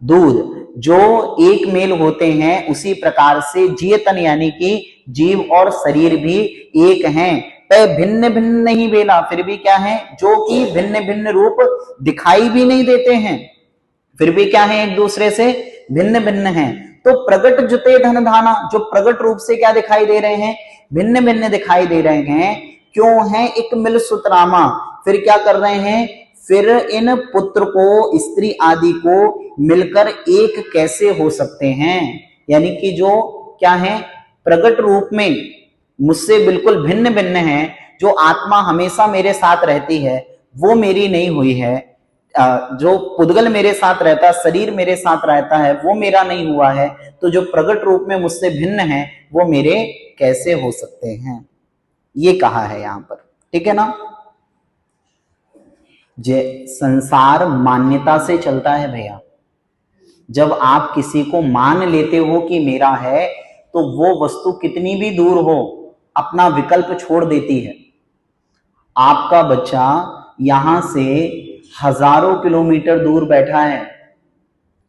दूध जो एक मेल होते हैं, उसी प्रकार से जियतन यानी कि जीव और शरीर भी एक हैं। पय भिन्न भिन्न नहीं बेला, फिर भी क्या है, जो कि भिन्न भिन्न रूप दिखाई भी नहीं देते हैं, फिर भी क्या है, एक दूसरे से भिन्न भिन्न हैं। तो प्रगट जुते धन धाना, जो प्रगट रूप से क्या दिखाई दे रहे हैं, भिन्न भिन्न दिखाई दे रहे हैं, क्यों है एक मिल सुतरामा। फिर क्या कर रहे हैं, फिर इन पुत्र को, स्त्री आदि को मिलकर एक कैसे हो सकते हैं, यानी कि जो क्या है, प्रगट रूप में मुझसे बिल्कुल भिन्न भिन्न है, जो आत्मा हमेशा मेरे साथ रहती है वो मेरी नहीं हुई है, जो पुद्गल मेरे साथ रहता है, शरीर मेरे साथ रहता है, वो मेरा नहीं हुआ है, तो जो प्रगट रूप में मुझसे भिन्न है वो मेरे कैसे हो सकते हैं, ये कहा है यहां पर, ठीक है ना। संसार मान्यता से चलता है भैया। जब आप किसी को मान लेते हो कि मेरा है, तो वो वस्तु कितनी भी दूर हो अपना विकल्प छोड़ देती है। आपका बच्चा यहां से हजारों किलोमीटर दूर बैठा है,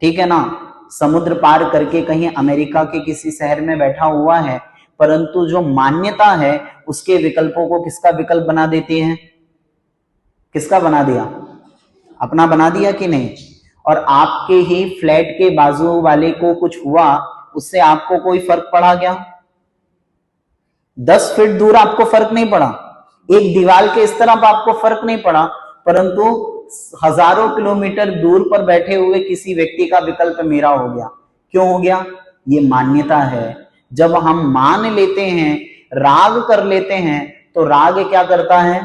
ठीक है ना, समुद्र पार करके कहीं अमेरिका के किसी शहर में बैठा हुआ है, परंतु जो मान्यता है उसके विकल्पों को किसका विकल्प बना देती है, किसका बना दिया, अपना बना दिया कि नहीं। और आपके ही फ्लैट के बाजू वाले को कुछ हुआ, उससे आपको कोई फर्क पड़ा क्या? 10 फीट दूर आपको फर्क नहीं पड़ा, एक दीवार के इस तरफ आपको फर्क नहीं पड़ा, परंतु हजारों किलोमीटर दूर पर बैठे हुए किसी व्यक्ति का विकल्प मेरा हो गया। क्यों हो गया? ये मान्यता है। जब हम मान लेते हैं, राग कर लेते हैं, तो राग क्या करता है,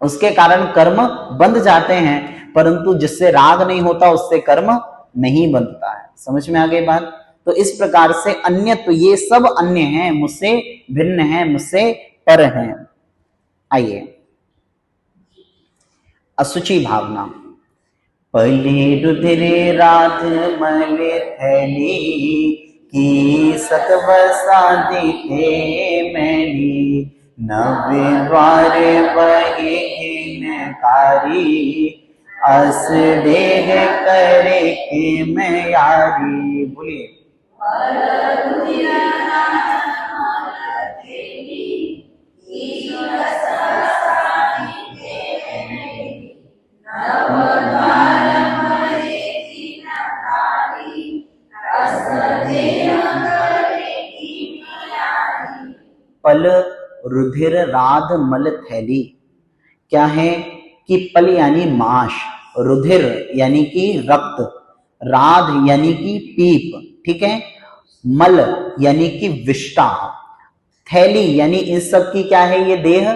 उसके कारण कर्म बंध जाते हैं, परंतु जिससे राग नहीं होता उससे कर्म नहीं बंधता है। समझ में आ गई बात? तो इस प्रकार से अन्य, तो ये सब अन्य हैं, मुझसे भिन्न हैं, मुझसे पर हैं। आइए, असुचि भावना। पले रुधिरे राध मल थैली, की सतवसा दिखे मैली, नव्य द्वार बहे कारी, अस देह करे के मैं यारी। बोलिए, पल रुधिर राध मल थैली, क्या है कि पल यानी माश, रुधिर यानी कि रक्त, राध यानी कि पीप, ठीक है, मल यानी कि विष्टा, थैली यानी इन सब की क्या है, ये देह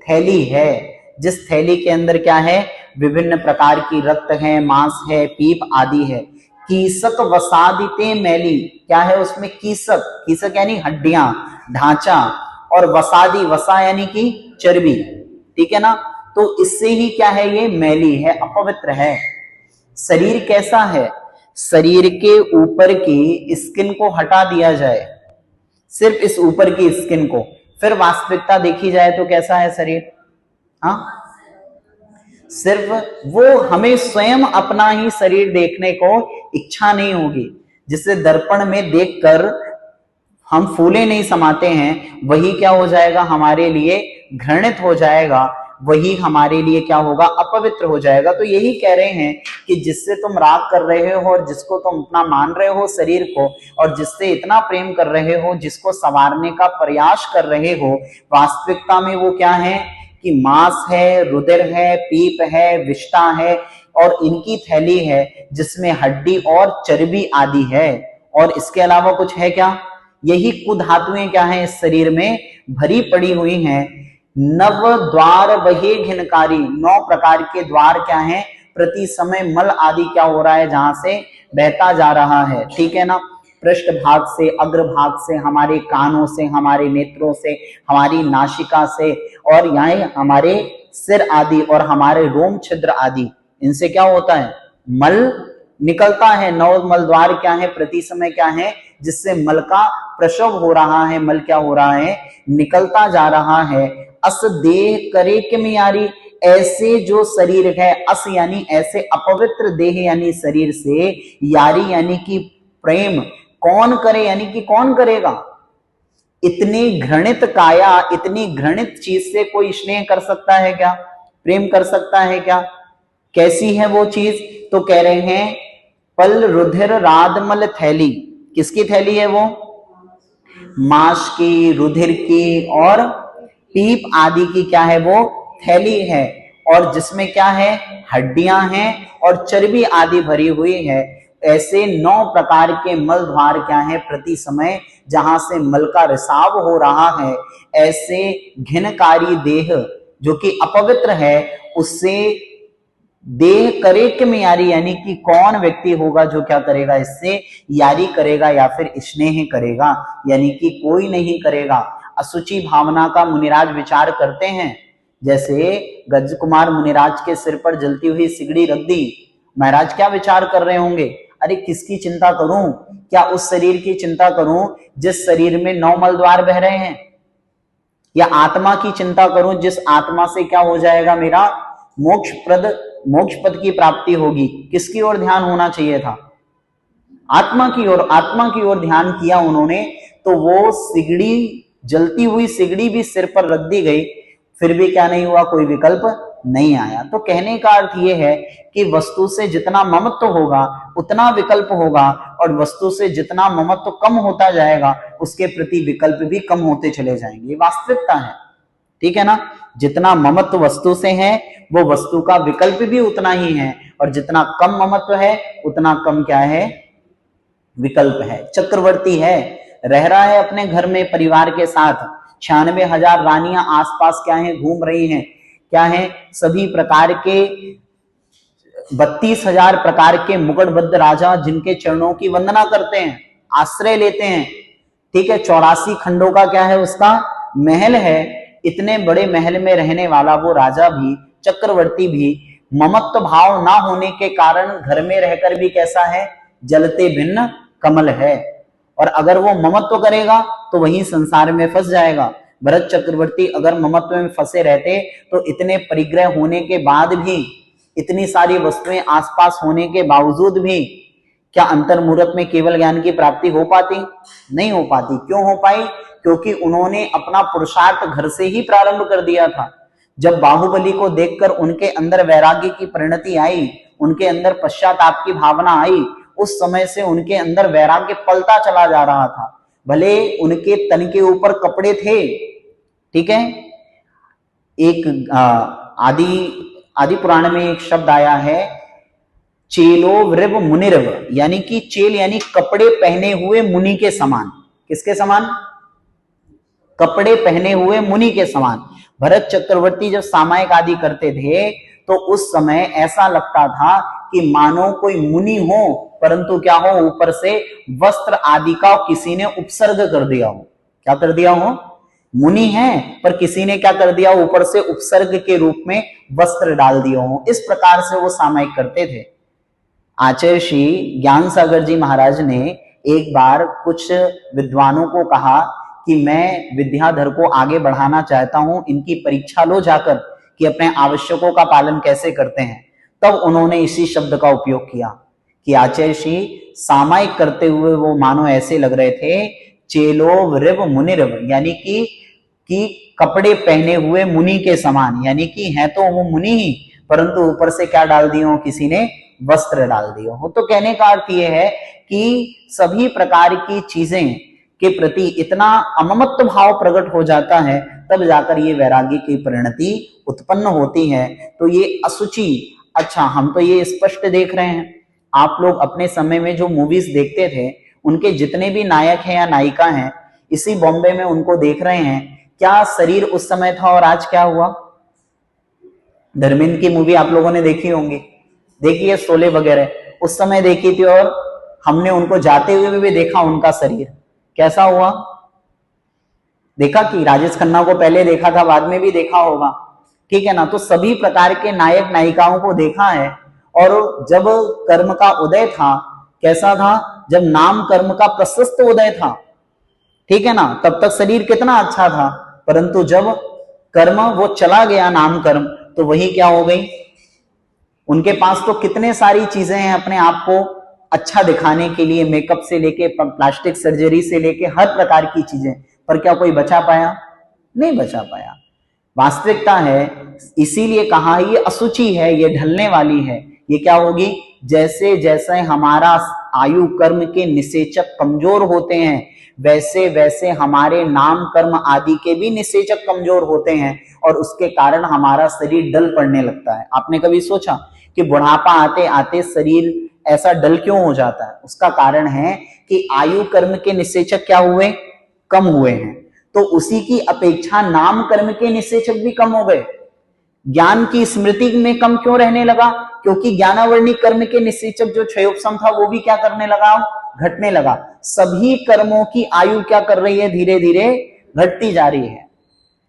थैली है, जिस थैली के अंदर क्या है, विभिन्न प्रकार की रक्त है, मांस है, पीप आदि है। कीसक वसादिते मैली, क्या है उसमें, कीसक, कीसक यानी हड्डियां, ढांचा, और वसादी, वसा यानी कि चर्बी, ठीक है ना। तो इससे ही क्या है, ये मैली है, अपवित्र है। शरीर कैसा है, शरीर के ऊपर की स्किन को हटा दिया जाए, सिर्फ इस ऊपर की स्किन को, फिर वास्तविकता देखी जाए तो कैसा है शरीर। हाँ, सिर्फ वो हमें स्वयं अपना ही शरीर देखने को इच्छा नहीं होगी, जिसे दर्पण में देखकर हम फूले नहीं समाते हैं, वही क्या हो जाएगा, हमारे लिए घृणित हो जाएगा, वही हमारे लिए क्या होगा, अपवित्र हो जाएगा। तो यही कह रहे हैं कि जिससे तुम राग कर रहे हो और जिसको तुम अपना मान रहे हो शरीर को, और जिससे इतना प्रेम कर रहे हो, जिसको संवारने का प्रयास कर रहे हो, वास्तविकता में वो क्या है कि मांस है, रुधिर है, पीप है, विष्ठा है, और इनकी थैली है जिसमें हड्डी और चर्बी आदि है, और इसके अलावा कुछ है क्या, यही कुधातुएं क्या है इस शरीर में भरी पड़ी हुई हैं। नव द्वार बहे घिनकारी, 9 प्रकार के द्वार क्या हैं, प्रति समय मल आदि क्या हो रहा है, जहां से बहता जा रहा है, ठीक है ना। पृष्ठ भाग से, अग्रभाग से, हमारे कानों से, हमारे नेत्रों से, हमारी नासिका से, और यहाँ हमारे सिर आदि और हमारे रोम छिद्र आदि, इनसे क्या होता है, मल निकलता है। 9 मल द्वार क्या है, प्रति समय क्या है, जिससे मल का प्रसव हो रहा है, मल क्या हो रहा है, निकलता जा रहा है। अस देह करे कि मियारी, ऐसे जो शरीर है, अस यानी ऐसे अपवित्र देह यानी शरीर से, यारी यानी कि प्रेम कौन करे, यानी कि कौन करेगा। इतनी घृणित काया, इतनी घृणित चीज से कोई स्नेह कर सकता है क्या, प्रेम कर सकता है क्या, कैसी है वो चीज। तो कह रहे हैं पल रुधिर राधमल थैली, किसकी थैली है वो, मांस की, रुधिर की और पीप आदि की क्या है, वो थैली है, और जिसमें क्या है, हड्डियां हैं और चर्बी आदि भरी हुई है। ऐसे 9 प्रकार के मल द्वार क्या है प्रति समय, जहां से मल का रिसाव हो रहा है। ऐसे घिनकारी देह जो कि अपवित्र है, उससे देह करे कि में यारी, यानी कि कौन व्यक्ति होगा जो क्या करेगा, इससे यारी करेगा या फिर स्नेह करेगा, यानी कि कोई नहीं करेगा। असुचि भावना का मुनिराज विचार करते हैं, जैसे गज कुमार मुनिराज के सिर पर जलती हुई सिगड़ी रख दी, महाराज क्या विचार कर रहे होंगे, अरे किसकी चिंता करूं, क्या उस शरीर की चिंता करूं जिस शरीर में 9 मल द्वार बह रहे हैं, या आत्मा की चिंता करूं जिस आत्मा से क्या हो जाएगा, मेरा मोक्ष पद की प्राप्ति होगी। किसकी ओर ध्यान होना चाहिए था, आत्मा की ओर, आत्मा की ओर ध्यान किया उन्होंने, तो वो सिगड़ी, जलती हुई सिगड़ी भी सिर पर रख दी गई, फिर भी क्या नहीं हुआ, कोई विकल्प नहीं आया। तो कहने का अर्थ यह है कि वस्तु से जितना ममत्व होगा उतना विकल्प होगा, और वस्तु से जितना ममत्व कम होता जाएगा उसके प्रति विकल्प भी कम होते चले जाएंगे, वास्तविकता है, ठीक है ना। जितना ममत्व वस्तु से है वो वस्तु का विकल्प भी उतना ही है, और जितना कम ममत्व है उतना कम क्या है, विकल्प है। चक्रवर्ती है, रह रहा है अपने घर में परिवार के साथ, 96,000 रानियां आसपास क्या है, घूम रही हैं, क्या है, सभी प्रकार के 32,000 प्रकार के मुकुटबद्ध राजा जिनके चरणों की वंदना करते हैं, आश्रय लेते हैं, ठीक है। 84 खंडों का क्या है, उसका महल है। इतने बड़े महल में रहने वाला वो राजा भी, चक्रवर्ती भी, ममत्व भाव ना होने के कारण घर में रहकर भी कैसा है, जलते भिन्न कमल है। और अगर वो ममत्व करेगा तो वही संसार में फंस जाएगा। भरत चक्रवर्ती अगर ममत्व में फंसे रहते तो इतने परिग्रह होने के बाद भी, इतनी सारी वस्तुएं आसपास होने के बावजूद भी, क्या अंतर्मुहूर्त में केवल ज्ञान की प्राप्ति हो पाती, नहीं हो पाती। क्यों हो पाई, क्योंकि उन्होंने अपना पुरुषार्थ घर से ही प्रारंभ कर दिया था। जब बाहुबली को देखकर उनके अंदर वैराग्य की परिणति आई, उनके अंदर पश्चाताप की भावना आई, उस समय से उनके अंदर वैराग्य पलता चला जा रहा था। भले उनके तन के ऊपर कपड़े थे, ठीक है। एक आदि पुराण में एक शब्द आया है, चेलो वृव मुनिरव, यानी कि चेल यानी कपड़े पहने हुए मुनि के समान। किसके समान, कपड़े पहने हुए मुनि के समान। भरत चक्रवर्ती जब सामायिक आदि करते थे तो उस समय ऐसा लगता था कि मानो कोई मुनि हो, परंतु क्या हो, ऊपर से वस्त्र आदि का किसी ने उपसर्ग कर दिया हो। क्या कर दिया हो? मुनि है पर किसी ने क्या कर दिया, ऊपर से उपसर्ग के रूप में वस्त्र डाल दिया हो। इस प्रकार से वो सामायिक करते थे। आचार्य श्री ज्ञान सागर जी महाराज ने एक बार कुछ विद्वानों को कहा कि मैं विद्याधर को आगे बढ़ाना चाहता हूं, इनकी परीक्षा लो जाकर कि अपने आवश्यकों का पालन कैसे करते हैं। तब उन्होंने इसी शब्द का उपयोग किया कि आचार्य श्री सामायिक करते हुए वो मानो ऐसे लग रहे थे, चेलो वृव मुनिरव, यानी कि कपड़े पहने हुए मुनि के समान, यानी कि है तो वो मुनि ही, परंतु ऊपर से क्या डाल दिए हो, किसी ने वस्त्र डाल दिए हो। तो कहने का अर्थ यह है कि सभी प्रकार की चीजें के प्रति इतना अममत्व भाव प्रकट हो जाता है, तब जाकर ये वैराग्य की परिणति उत्पन्न होती है। तो ये असुचि, अच्छा हम तो ये स्पष्ट देख रहे हैं, आप लोग अपने समय में जो मूवीज देखते थे उनके जितने भी नायक हैं या नायिका हैं, इसी बॉम्बे में उनको देख रहे हैं, क्या शरीर उस समय था और आज क्या हुआ? धर्मेंद्र की मूवी आप लोगों ने देखी होंगी, देखी है, शोले वगैरह, उस समय देखी थी और हमने उनको जाते हुए भी देखा, उनका शरीर कैसा हुआ? देखा कि राजेश खन्ना को पहले देखा था, बाद में भी देखा होगा, ठीक है ना। तो सभी प्रकार के नायक नायिकाओं को देखा है। और जब कर्म का उदय था, कैसा था? जब नाम कर्म का प्रशस्त उदय था, ठीक है ना, तब तक शरीर कितना अच्छा था, परंतु जब कर्म वो चला गया नाम कर्म, तो वही क्या हो गई? उनके पास तो कितने सारी चीजें हैं अपने आप को अच्छा दिखाने के लिए, मेकअप से लेके प्लास्टिक सर्जरी से लेके हर प्रकार की चीजें, पर क्या कोई बचा पाया? नहीं बचा पाया। वास्तविकता है, इसीलिए कहा ये असुचि है, ये ढलने वाली है। ये क्या होगी? जैसे जैसे हमारा आयु कर्म के निषेचक कमजोर होते हैं, वैसे वैसे हमारे नाम कर्म आदि के भी निषेचक कमजोर होते हैं, और उसके कारण हमारा शरीर डल पड़ने लगता है। आपने कभी सोचा कि बुढ़ापा आते आते शरीर ऐसा डल क्यों हो जाता है? उसका कारण है कि आयु कर्म के निषेचक क्या हुए? कम हुए हैं। तो उसी की अपेक्षा नाम कर्म के निषेचक भी कम हो गए। ज्ञान की स्मृति में कम क्यों रहने लगा? क्योंकि ज्ञानावर्णी कर्म के निषेचक जो क्षयोपशम था वो भी क्या करने लगा? घटने लगा। सभी कर्मों की आयु क्या कर रही है? धीरे धीरे घटती जा रही है,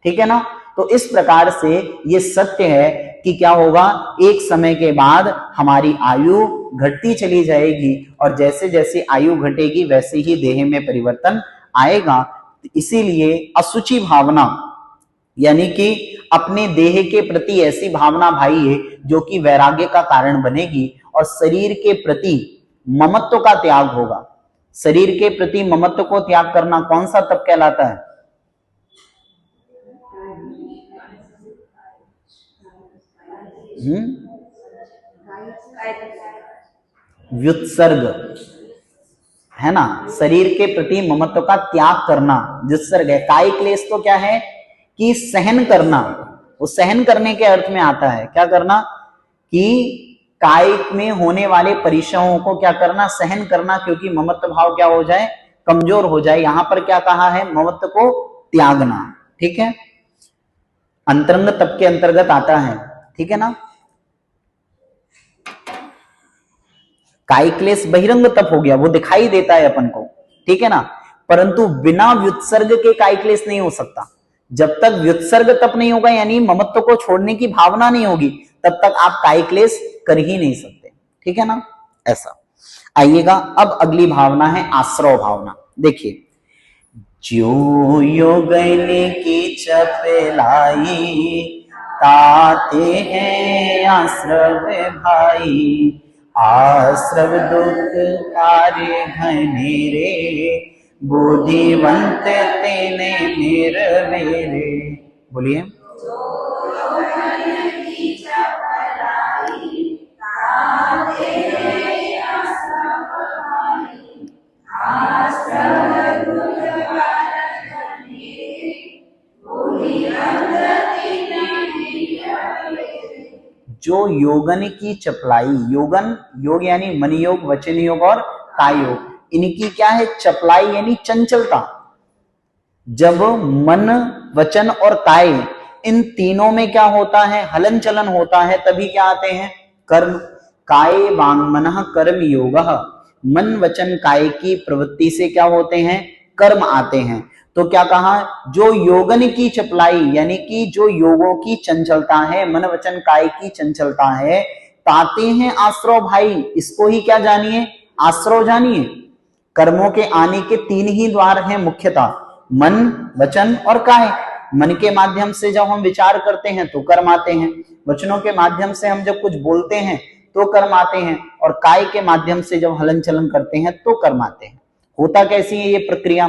ठीक है ना। तो इस प्रकार से ये सत्य है कि क्या होगा, एक समय के बाद हमारी आयु घटती चली जाएगी, और जैसे जैसे आयु घटेगी वैसे ही देह में परिवर्तन आएगा। इसीलिए असुचि भावना, यानी कि अपने देह के प्रति ऐसी भावना भाई है जो कि वैराग्य का कारण बनेगी, और शरीर के प्रति ममत्व का त्याग होगा। शरीर के प्रति ममत्व को त्याग करना कौन सा तप कहलाता है? व्युत्सर्ग, है ना। शरीर के प्रति ममत्व का त्याग करना व्युत्सर्ग है। काय क्लेश तो क्या है कि सहन करना, वो सहन करने के अर्थ में आता है। क्या करना? कि काय में होने वाले परिश्रमों को क्या करना? सहन करना, क्योंकि ममत्व भाव क्या हो जाए? कमजोर हो जाए। यहां पर क्या कहा है? ममत्व को त्यागना, ठीक है। अंतरंग तप के अंतर्गत आता है, ठीक है ना। काय क्लेश बहिरंग तप हो गया, वो दिखाई देता है अपन को, ठीक है ना। परंतु बिना व्युत्सर्ग के काय क्लेश नहीं हो सकता। जब तक व्युत्सर्ग तप नहीं होगा, यानी ममत्व को छोड़ने की भावना नहीं होगी, तब तक आप काय क्लेश कर ही नहीं सकते, ठीक है ना। ऐसा आइएगा। अब अगली भावना है आश्रव भावना। देखिए, ज्यो योगन की चपलाई, ताते हैं आश्रव भाई, आश्रव दुख कार्य घनेरे, बुद्धिवंत तेने निर्वेरे। बोलिए। जो योगन की चपलाई, योगन, योग यानी मन योग, वचन योग और काय योग, इनकी क्या है? चपलाई यानी चंचलता। जब मन, वचन और काय इन तीनों में क्या होता है, हलन चलन होता है, तभी क्या आते हैं, कर्म। काय वांग मनः कर्म योगः, मन वचन काय की प्रवृत्ति से क्या होते हैं, कर्म आते हैं। तो क्या कहा, जो योगन की चपलाई यानी कि जो योगों की चंचलता है, मन वचन काय की चंचलता है, ताते हैं आश्रव भाई, इसको ही क्या जानिए, आश्रव जानिए। कर्मों के आने के तीन ही द्वार हैं मुख्यतः, मन, वचन और काय। मन के माध्यम से जब हम विचार करते हैं तो कर्म आते हैं, वचनों के माध्यम से हम जब कुछ बोलते हैं तो कर्म आते हैं, और काय के माध्यम से जब हलन चलन करते हैं तो कर्म आते हैं। होता कैसी है ये प्रक्रिया,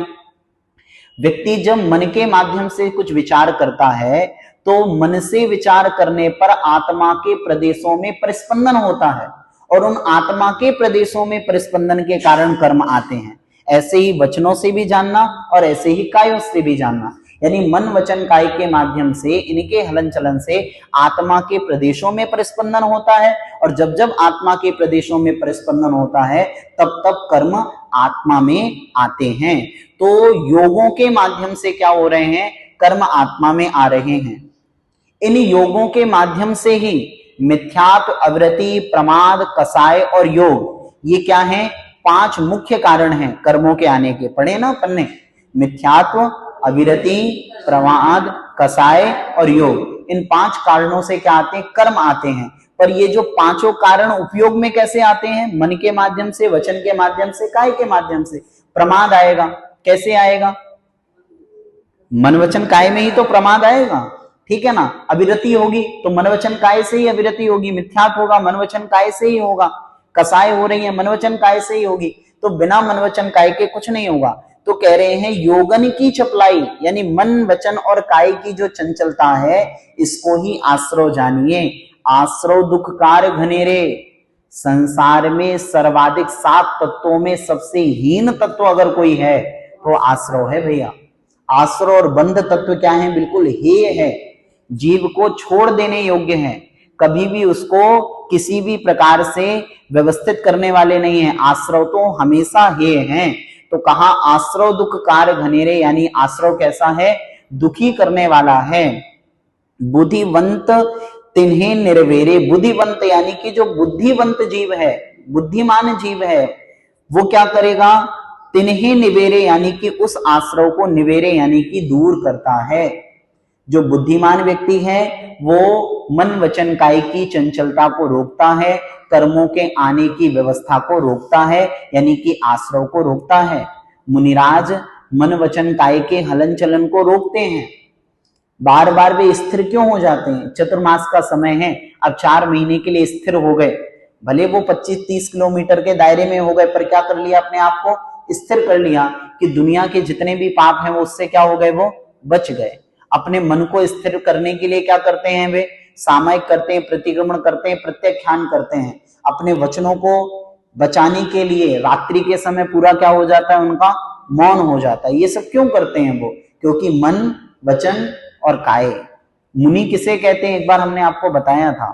व्यक्ति जब मन के माध्यम से कुछ विचार करता है तो मन से विचार करने पर आत्मा के प्रदेशों में परिस्पंदन होता है, और उन आत्मा के प्रदेशों में परिस्पंदन के कारण कर्म आते हैं। ऐसे ही वचनों से भी जानना और ऐसे ही कायों से भी जानना, यानी मन वचन काय के माध्यम से, इनके हलन चलन से आत्मा के प्रदेशों में परिस्पंदन होता है, और जब जब आत्मा के प्रदेशों में परिस्पंदन होता है तब तब कर्म आत्मा में आते हैं। तो योगों के माध्यम से क्या हो रहे हैं, कर्म आत्मा में आ रहे हैं। इन योगों के माध्यम से ही मिथ्यात्व, अविरति, प्रमाद, कसाय और योग, ये क्या हैं, 5 मुख्य कारण हैं कर्मों के आने के। पढ़े ना पन्ने, मिथ्यात्व, अविरति, प्रमाद, कसाय और योग, इन 5 कारणों से क्या आते हैं, कर्म आते हैं। पर ये जो पांचों कारण उपयोग में कैसे आते हैं, मन के माध्यम से, वचन के माध्यम से, काय के माध्यम से। प्रमाद आएगा, कैसे आएगा, मन वचन काय में ही तो प्रमाद आएगा, ठीक है ना। अविरति होगी तो मन वचन काय से ही अविरति होगी, मिथ्यात होगा मन वचन काय से ही होगा, कसाय हो रही है मन वचन काय से ही होगी, तो बिना मन वचन काय के कुछ नहीं होगा। तो कह रहे हैं योगन की चपलाई, यानी मन वचन और काय की जो चंचलता है, इसको ही आश्रव जानिए। आश्रव दुखकार घनेरे, संसार में सर्वाधिक 7 तत्वों में सबसे हीन तत्व अगर कोई है तो आश्रव है भैया। आश्रव और बंध तत्व क्या है, बिल्कुल हेय है, जीव को छोड़ देने योग्य है, कभी भी उसको किसी भी प्रकार से व्यवस्थित करने वाले नहीं है। आश्रव तो हमेशा हेय हैं। तो कहा आश्रव दुख कार घनेरे, यानी आश्रव कैसा है, दुखी करने वाला है। बुद्धिवंत तिन्हें निर्वेरे, बुद्धिवंत यानी कि जो बुद्धिवंत जीव है, बुद्धिमान जीव है, वो क्या करेगा, तिन्हें निवेरे यानी कि उस आश्रव को निवेरे यानी कि दूर करता है। जो बुद्धिमान व्यक्ति है वो मन वचन काय की चंचलता को रोकता है, कर्मों के आने की व्यवस्था को रोकता है, यानी कि आश्रव को रोकता है। मुनिराज मन वचन काय के हलन चलन को रोकते हैं। बार बार वे स्थिर क्यों हो जाते हैं, चतुर्मास का समय है, अब 4 महीने के लिए स्थिर हो गए, भले वो 25-30 किलोमीटर के दायरे में हो गए, पर क्या कर लिया, अपने आप को स्थिर कर लिया कि दुनिया के जितने भी पाप हैं वो उससे क्या हो गए, वो बच गए। अपने मन को स्थिर करने के लिए क्या करते हैं, वे सामयिक करते हैं, प्रतिक्रमण करते हैं, प्रत्याख्यान करते हैं। अपने वचनों को बचाने के लिए रात्रि के समय पूरा क्या हो जाता है, उनका मौन हो जाता है। ये सब क्यों करते हैं वो, क्योंकि मन वचन और काय। मुनि किसे कहते हैं, एक बार हमने आपको बताया था,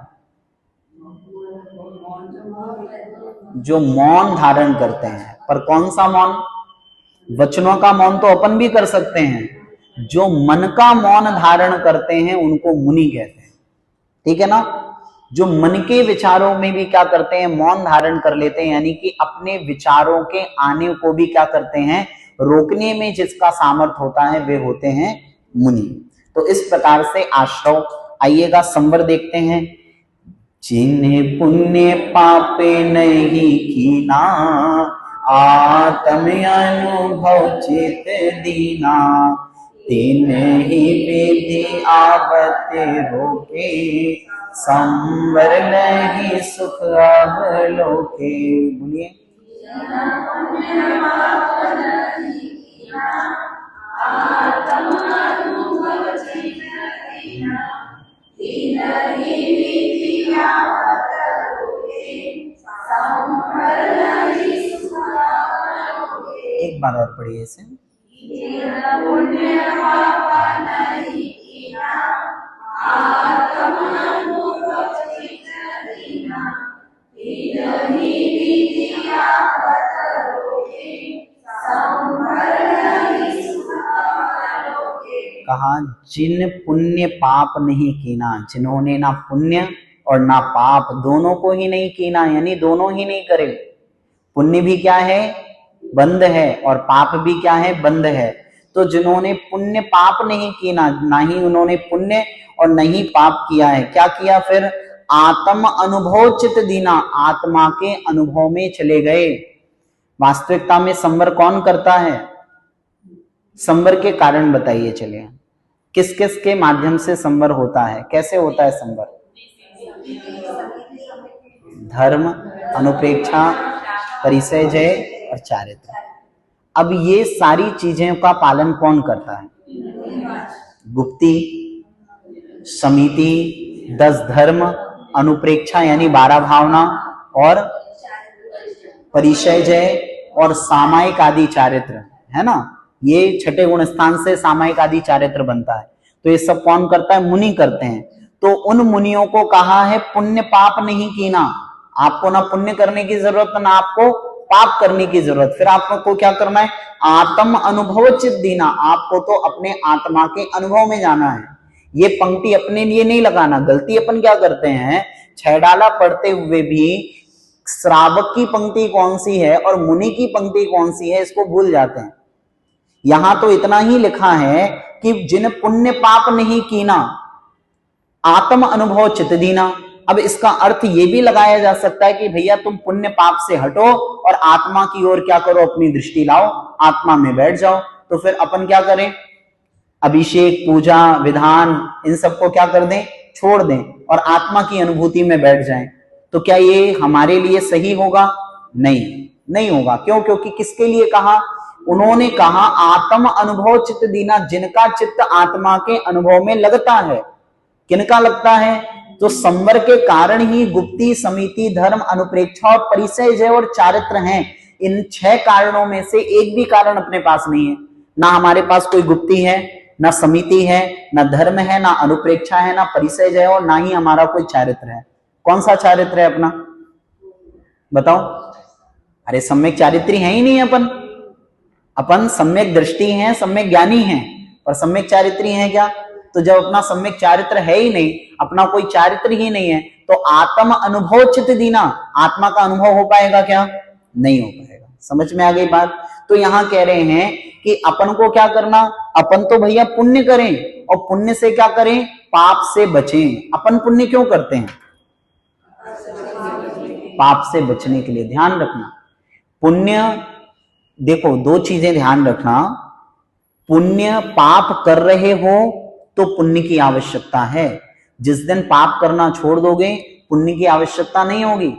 जो मौन धारण करते हैं। पर कौन सा मौन, वचनों का मौन तो अपन भी कर सकते हैं, जो मन का मौन धारण करते हैं उनको मुनि कहते हैं, ठीक है ना। जो मन के विचारों में भी क्या करते हैं, मौन धारण कर लेते हैं, यानी कि अपने विचारों के आने को भी क्या करते हैं, रोकने में जिसका सामर्थ्य होता है वे होते हैं मुनि। तो इस प्रकार से आश्रव। आइएगा संवर देखते हैं। जिन्हें पुण्य पापे नहीं कीना, आत्म अनुभव चित दीना, तीन ही विधि आवत रोके, संवर नहीं सुख अवलोके। बोलिए, एक बार और पढ़िए इसे। कहा जिन पुण्य पाप नहीं कीना, जिन्होंने ना पुण्य और ना पाप दोनों को ही नहीं कीना, यानी दोनों ही नहीं करे। पुण्य भी क्या है, बंद है, और पाप भी क्या है, बंद है। तो जिन्होंने पुण्य पाप नहीं कीना, ना ही उन्होंने पुण्य और नहीं पाप किया है, क्या किया फिर, आत्म अनुभव चित दीना, आत्मा के अनुभव में चले गए। वास्तविकता में संवर कौन करता है, संवर के कारण बताइए चलिए, किस किस के माध्यम से संवर होता है, कैसे होता है संवर, धर्म, अनुप्रेक्षा, परिचय, जय और चारित्र। अब ये सारी चीजें का पालन कौन करता है, गुप्ती, समिति, 10 धर्म, अनुप्रेक्षा यानी 12 भावना, और परिचय, जय और सामायिक आदि चारित्र, है ना। ये छठे गुण स्थान से सामायिक आदि चारित्र बनता है। तो ये सब कौन करता है, मुनि करते हैं। तो उन मुनियों को कहा है पुण्य पाप नहीं कीना, आपको ना पुण्य करने की जरूरत ना आपको पाप करने की जरूरत। फिर आपको क्या करना है, आत्म अनुभव चित दीना, आपको तो अपने आत्मा के अनुभव में जाना है। ये पंक्ति अपने लिए नहीं लगाना। गलती अपन क्या करते हैं, 6 डाला पढ़ते हुए भी श्रावक की पंक्ति कौन सी है और मुनि की पंक्ति कौन सी है इसको भूल जाते हैं। यहां तो इतना ही लिखा है कि जिन पुण्य पाप नहीं कीना, आत्म अनुभव चित दीना। अब इसका अर्थ ये भी लगाया जा सकता है कि भैया तुम पुण्य पाप से हटो और आत्मा की ओर क्या करो, अपनी दृष्टि लाओ, आत्मा में बैठ जाओ। तो फिर अपन क्या करें, अभिषेक, पूजा, विधान, इन सबको क्या कर दें, छोड़ दें और आत्मा की अनुभूति में बैठ जाएं। तो क्या ये हमारे लिए सही होगा, नहीं होगा। क्यों, क्योंकि किसके लिए कहा, उन्होंने कहा आत्म अनुभव चित्त दीना, जिनका चित्त आत्मा के अनुभव में लगता है। किनका लगता है, तो संवर के कारण ही गुप्ती, समिति, धर्म, अनुप्रेक्षा और परिचय, जय और चारित्र हैं। इन 6 कारणों में से एक भी कारण अपने पास नहीं है। ना हमारे पास कोई गुप्ती है, ना समिति है, ना धर्म है, ना अनुप्रेक्षा है, ना परिचय, जय और ना ही हमारा कोई चारित्र है। कौन सा चारित्र है अपना, बताओ। अरे सम्यक चारित्री है ही नहीं अपन सम्यक दृष्टि हैं, सम्यक ज्ञानी हैं, और सम्यक चारित्री हैं क्या। तो जब अपना सम्यक चारित्र है ही नहीं, अपना कोई चारित्र ही नहीं है, तो आत्म अनुभव चित्त दीना, आत्मा का अनुभव हो पाएगा क्या, नहीं हो पाएगा। समझ में आ गई बात। तो यहां कह रहे हैं कि अपन को क्या करना, अपन तो भैया पुण्य करें, और पुण्य से क्या करें, पाप से बचें। अपन पुण्य क्यों करते हैं, पाप से बचने के लिए। ध्यान रखना, पुण्य, देखो 2 चीजें ध्यान रखना, पुण्य पाप कर रहे हो तो पुण्य की आवश्यकता है। जिस दिन पाप करना छोड़ दोगे पुण्य की आवश्यकता नहीं होगी।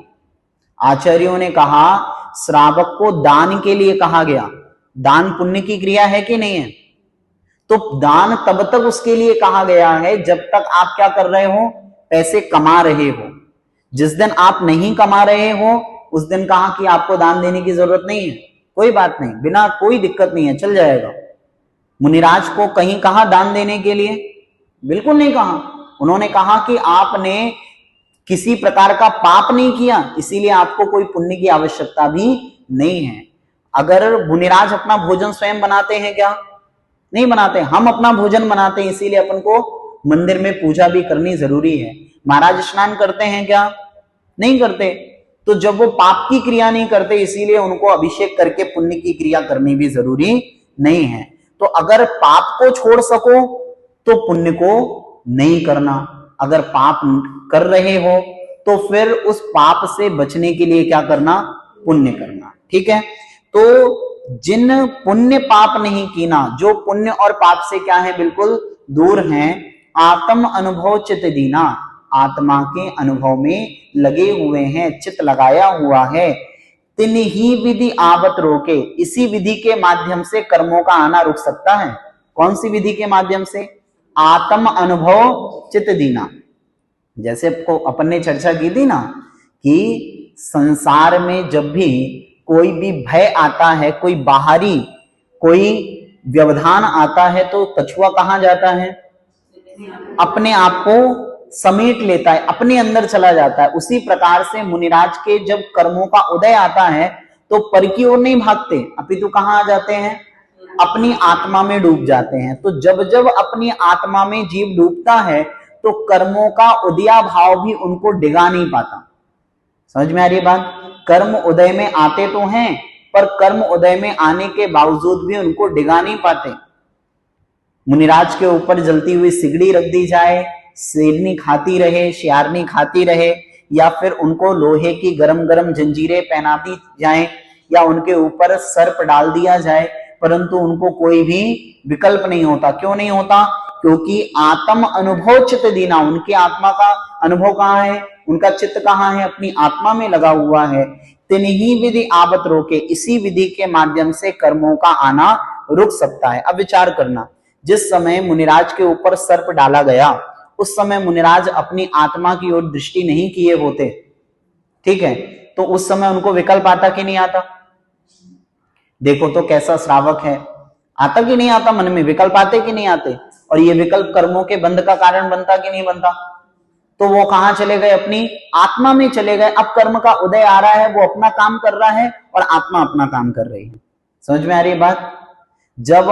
आचार्यों ने कहा श्रावक को दान के लिए कहा गया, दान पुण्य की क्रिया है कि नहीं है, तो दान तब तक उसके लिए कहा गया है जब तक आप क्या कर रहे हो, पैसे कमा रहे हो। जिस दिन आप नहीं कमा रहे हो उस दिन कहा कि आपको दान देने की जरूरत नहीं है, कोई बात नहीं, बिना कोई दिक्कत नहीं है, चल जाएगा। मुनिराज को कहीं कहा दान देने के लिए, बिल्कुल नहीं कहा। उन्होंने कहा कि आपने किसी प्रकार का पाप नहीं किया, इसीलिए आपको कोई पुण्य की आवश्यकता भी नहीं है। अगर मुनिराज अपना भोजन स्वयं बनाते हैं क्या, नहीं बनाते। हम अपना भोजन बनाते हैं, इसीलिए अपन को मंदिर में पूजा भी करनी जरूरी है। महाराज स्नान करते हैं क्या, नहीं करते। तो जब वो पाप की क्रिया नहीं करते, इसीलिए उनको अभिषेक करके पुण्य की क्रिया करनी भी जरूरी नहीं है। तो अगर पाप को छोड़ सको तो पुण्य को नहीं करना, अगर पाप कर रहे हो तो फिर उस पाप से बचने के लिए क्या करना, पुण्य करना। ठीक है, तो जिन पुण्य पाप नहीं कीना, जो पुण्य और पाप से क्या है, बिल्कुल दूर हैं, आत्म अनुभव चित दीना, आत्मा के अनुभव में लगे हुए हैं, चित लगाया हुआ है। तिन ही विधि आवत रोके, इसी विधि के माध्यम से कर्मों का आना रुक सकता है। कौन सी विधि के माध्यम से, आत्म अनुभव चित दीना। जैसे अपन ने चर्चा की थी ना कि संसार में जब भी कोई भी भय आता है, कोई बाहरी कोई व्यवधान आता है, तो कछुआ कहां जाता है, अपने आप को समेट लेता है, अपने अंदर चला जाता है। उसी प्रकार से मुनिराज के जब कर्मों का उदय आता है तो पर की ओर नहीं भागते, अपितु कहां आ जाते हैं, अपनी आत्मा में डूब जाते हैं। तो जब जब अपनी आत्मा में जीव डूबता है तो कर्मों का उदया भाव भी उनको डिगा नहीं पाता। समझ में आ रही बात? कर्म उदय में आते तो हैं, पर कर्म उदय में आने के बावजूद भी उनको डिगा नहीं पाते। मुनिराज के ऊपर जलती हुई सिगड़ी रख दी जाए, शेरनी खाती रहे, शियारनी खाती रहे, या फिर उनको लोहे की गरम गरम जंजीरें पहना दी जाए, या उनके ऊपर सर्प डाल दिया जाए, परंतु उनको कोई भी विकल्प नहीं होता। क्यों नहीं होता? क्योंकि आत्म अनुभव चित्त दीना, उनकी आत्मा का अनुभव कहाँ है, उनका चित्त कहाँ है, अपनी आत्मा में लगा हुआ है। तिन्ही विधि आवत रोके, इसी विधि के माध्यम से कर्मों का आना रुक सकता है। अब विचार करना, जिस समय मुनिराज के ऊपर सर्प डाला गया उस समय मुनिराज अपनी आत्मा की ओर दृष्टि नहीं किए होते, ठीक है, तो उस समय उनको विकल्प आता कि नहीं आता? देखो तो कैसा श्रावक है, आता कि नहीं आता? मन में विकल्प आते कि नहीं आते? और ये विकल्प कर्मों के बंध का कारण बनता कि नहीं बनता? तो वो कहां चले गए? अपनी आत्मा में चले गए। अब कर्म का उदय आ रहा है, वो अपना काम कर रहा है और आत्मा अपना काम कर रही है। समझ में आ रही है बात? जब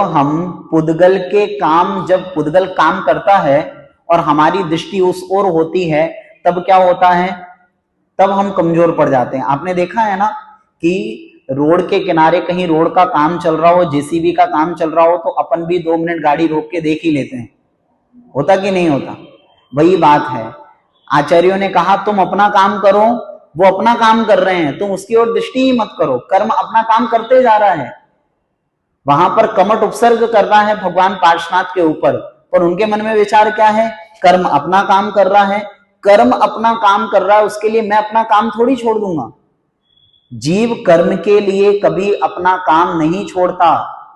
पुद्गल काम करता है और हमारी दृष्टि उस ओर होती है, तब क्या होता है? तब हम कमजोर पड़ जाते हैं। आपने देखा है ना कि रोड के किनारे कहीं रोड का काम चल रहा हो, जेसीबी का काम चल रहा हो, तो अपन भी 2 मिनट गाड़ी रोक के देख ही लेते हैं। होता कि नहीं होता? वही बात है। आचार्यों ने कहा तुम अपना काम करो, वो अपना काम कर रहे हैं, तुम उसकी ओर दृष्टि ही मत करो। कर्म अपना काम करते जा रहा है। वहां पर कमट उपसर्ग कर रहा है भगवान पार्श्वनाथ के ऊपर, पर उनके मन में विचार क्या है? कर्म अपना काम कर रहा है। कर्म अपना काम कर रहा है, उसके लिए मैं अपना काम थोड़ी छोड़ दूंगा। जीव कर्म के लिए कभी अपना काम नहीं छोड़ता,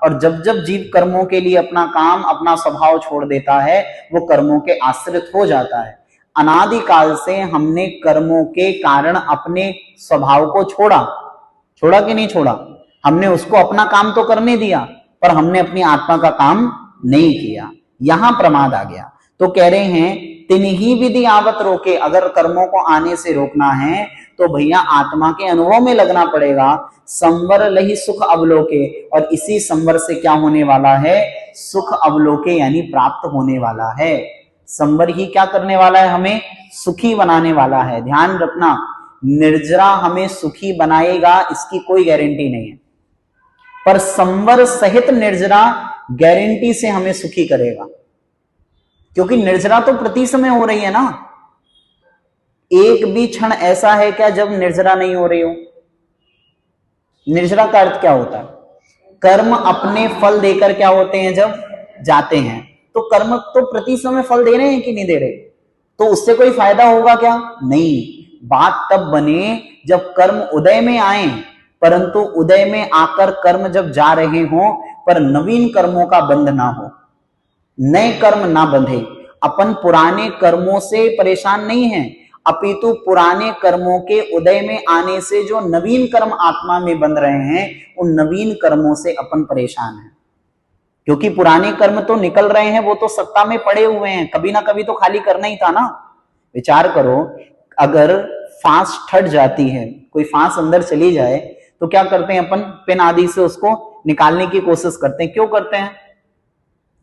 और जब जब जीव कर्मों के लिए अपना काम, अपना स्वभाव छोड़ देता है, वो कर्मों के आश्रित हो जाता है। अनादिकाल से हमने कर्मों के कारण अपने स्वभाव को छोड़ा कि नहीं छोड़ा? हमने उसको अपना काम तो करने दिया, पर हमने अपनी आत्मा का काम नहीं किया। यहां प्रमाद आ गया। तो कह रहे हैं तिन्ही विधि आवत रोके, अगर कर्मों को आने से रोकना है तो भैया आत्मा के अनुभव में लगना पड़ेगा। संवर लही सुख अवलोके, और इसी संवर से क्या होने वाला है? सुख अवलोके यानी प्राप्त होने वाला है। संवर ही क्या करने वाला है? हमें सुखी बनाने वाला है। ध्यान रखना, निर्जरा हमें सुखी बनाएगा इसकी कोई गारंटी नहीं है, पर संवर सहित निर्जरा गारंटी से हमें सुखी करेगा। क्योंकि निर्जरा तो प्रति समय हो रही है ना। एक भी क्षण ऐसा है क्या जब निर्जरा नहीं हो रही हो? निर्जरा का अर्थ क्या होता है? कर्म अपने फल देकर क्या होते हैं जब जाते हैं। तो कर्म तो प्रति समय फल दे रहे हैं कि नहीं दे रहे? तो उससे कोई फायदा होगा क्या? नहीं। बात तब बने जब कर्म उदय में आए, परंतु उदय में आकर कर्म जब जा रहे हों पर नवीन कर्मों का बंध ना हो, नए कर्म ना बंधे। अपन पुराने कर्मों से परेशान नहीं है, अपितु पुराने कर्मों के उदय में आने से जो नवीन कर्म आत्मा में बंध रहे हैं, उन नवीन कर्मों से अपन परेशान हैं। क्योंकि पुराने कर्म तो निकल रहे हैं, वो तो सत्ता में पड़े हुए हैं, कभी ना कभी तो खाली करना ही था ना। विचार करो, अगर फांस ठट जाती है, कोई फांस अंदर चली जाए, तो क्या करते हैं अपन? पेन आदि से उसको निकालने की कोशिश करते हैं। क्यों करते हैं?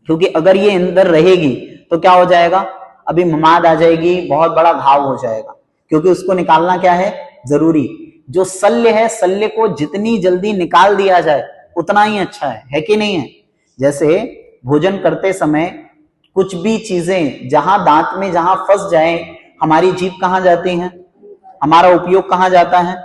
क्योंकि अगर ये अंदर रहेगी तो क्या हो जाएगा? अभी ममाद आ जाएगी, बहुत बड़ा घाव हो जाएगा। क्योंकि उसको निकालना क्या है? जरूरी। जो शल्य है, शल्य को जितनी जल्दी निकाल दिया जाए उतना ही अच्छा है कि नहीं है? जैसे भोजन करते समय कुछ भी चीजें जहां दांत में जहां फंस जाए, हमारी जीभ कहां जाती है? हमारा उपयोग कहां जाता है?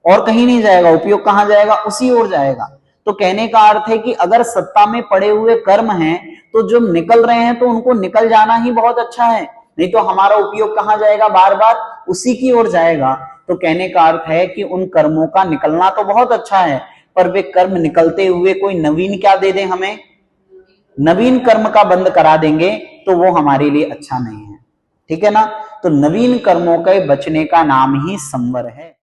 और कहीं नहीं जाएगा। उपयोग कहां जाएगा? उसी ओर जाएगा। तो कहने का अर्थ है कि अगर सत्ता में पड़े हुए कर्म हैं, तो जो निकल रहे हैं तो उनको निकल जाना ही बहुत अच्छा है। नहीं तो हमारा उपयोग कहां जाएगा? बार बार उसी की ओर जाएगा। तो कहने का अर्थ है कि उन कर्मों का निकलना तो बहुत अच्छा है, पर वे कर्म निकलते हुए कोई नवीन क्या दे दें हमें? नवीन कर्म का बंद करा देंगे तो वो हमारे लिए अच्छा नहीं है। ठीक है ना? तो नवीन कर्मों के बचने का नाम ही संवर है।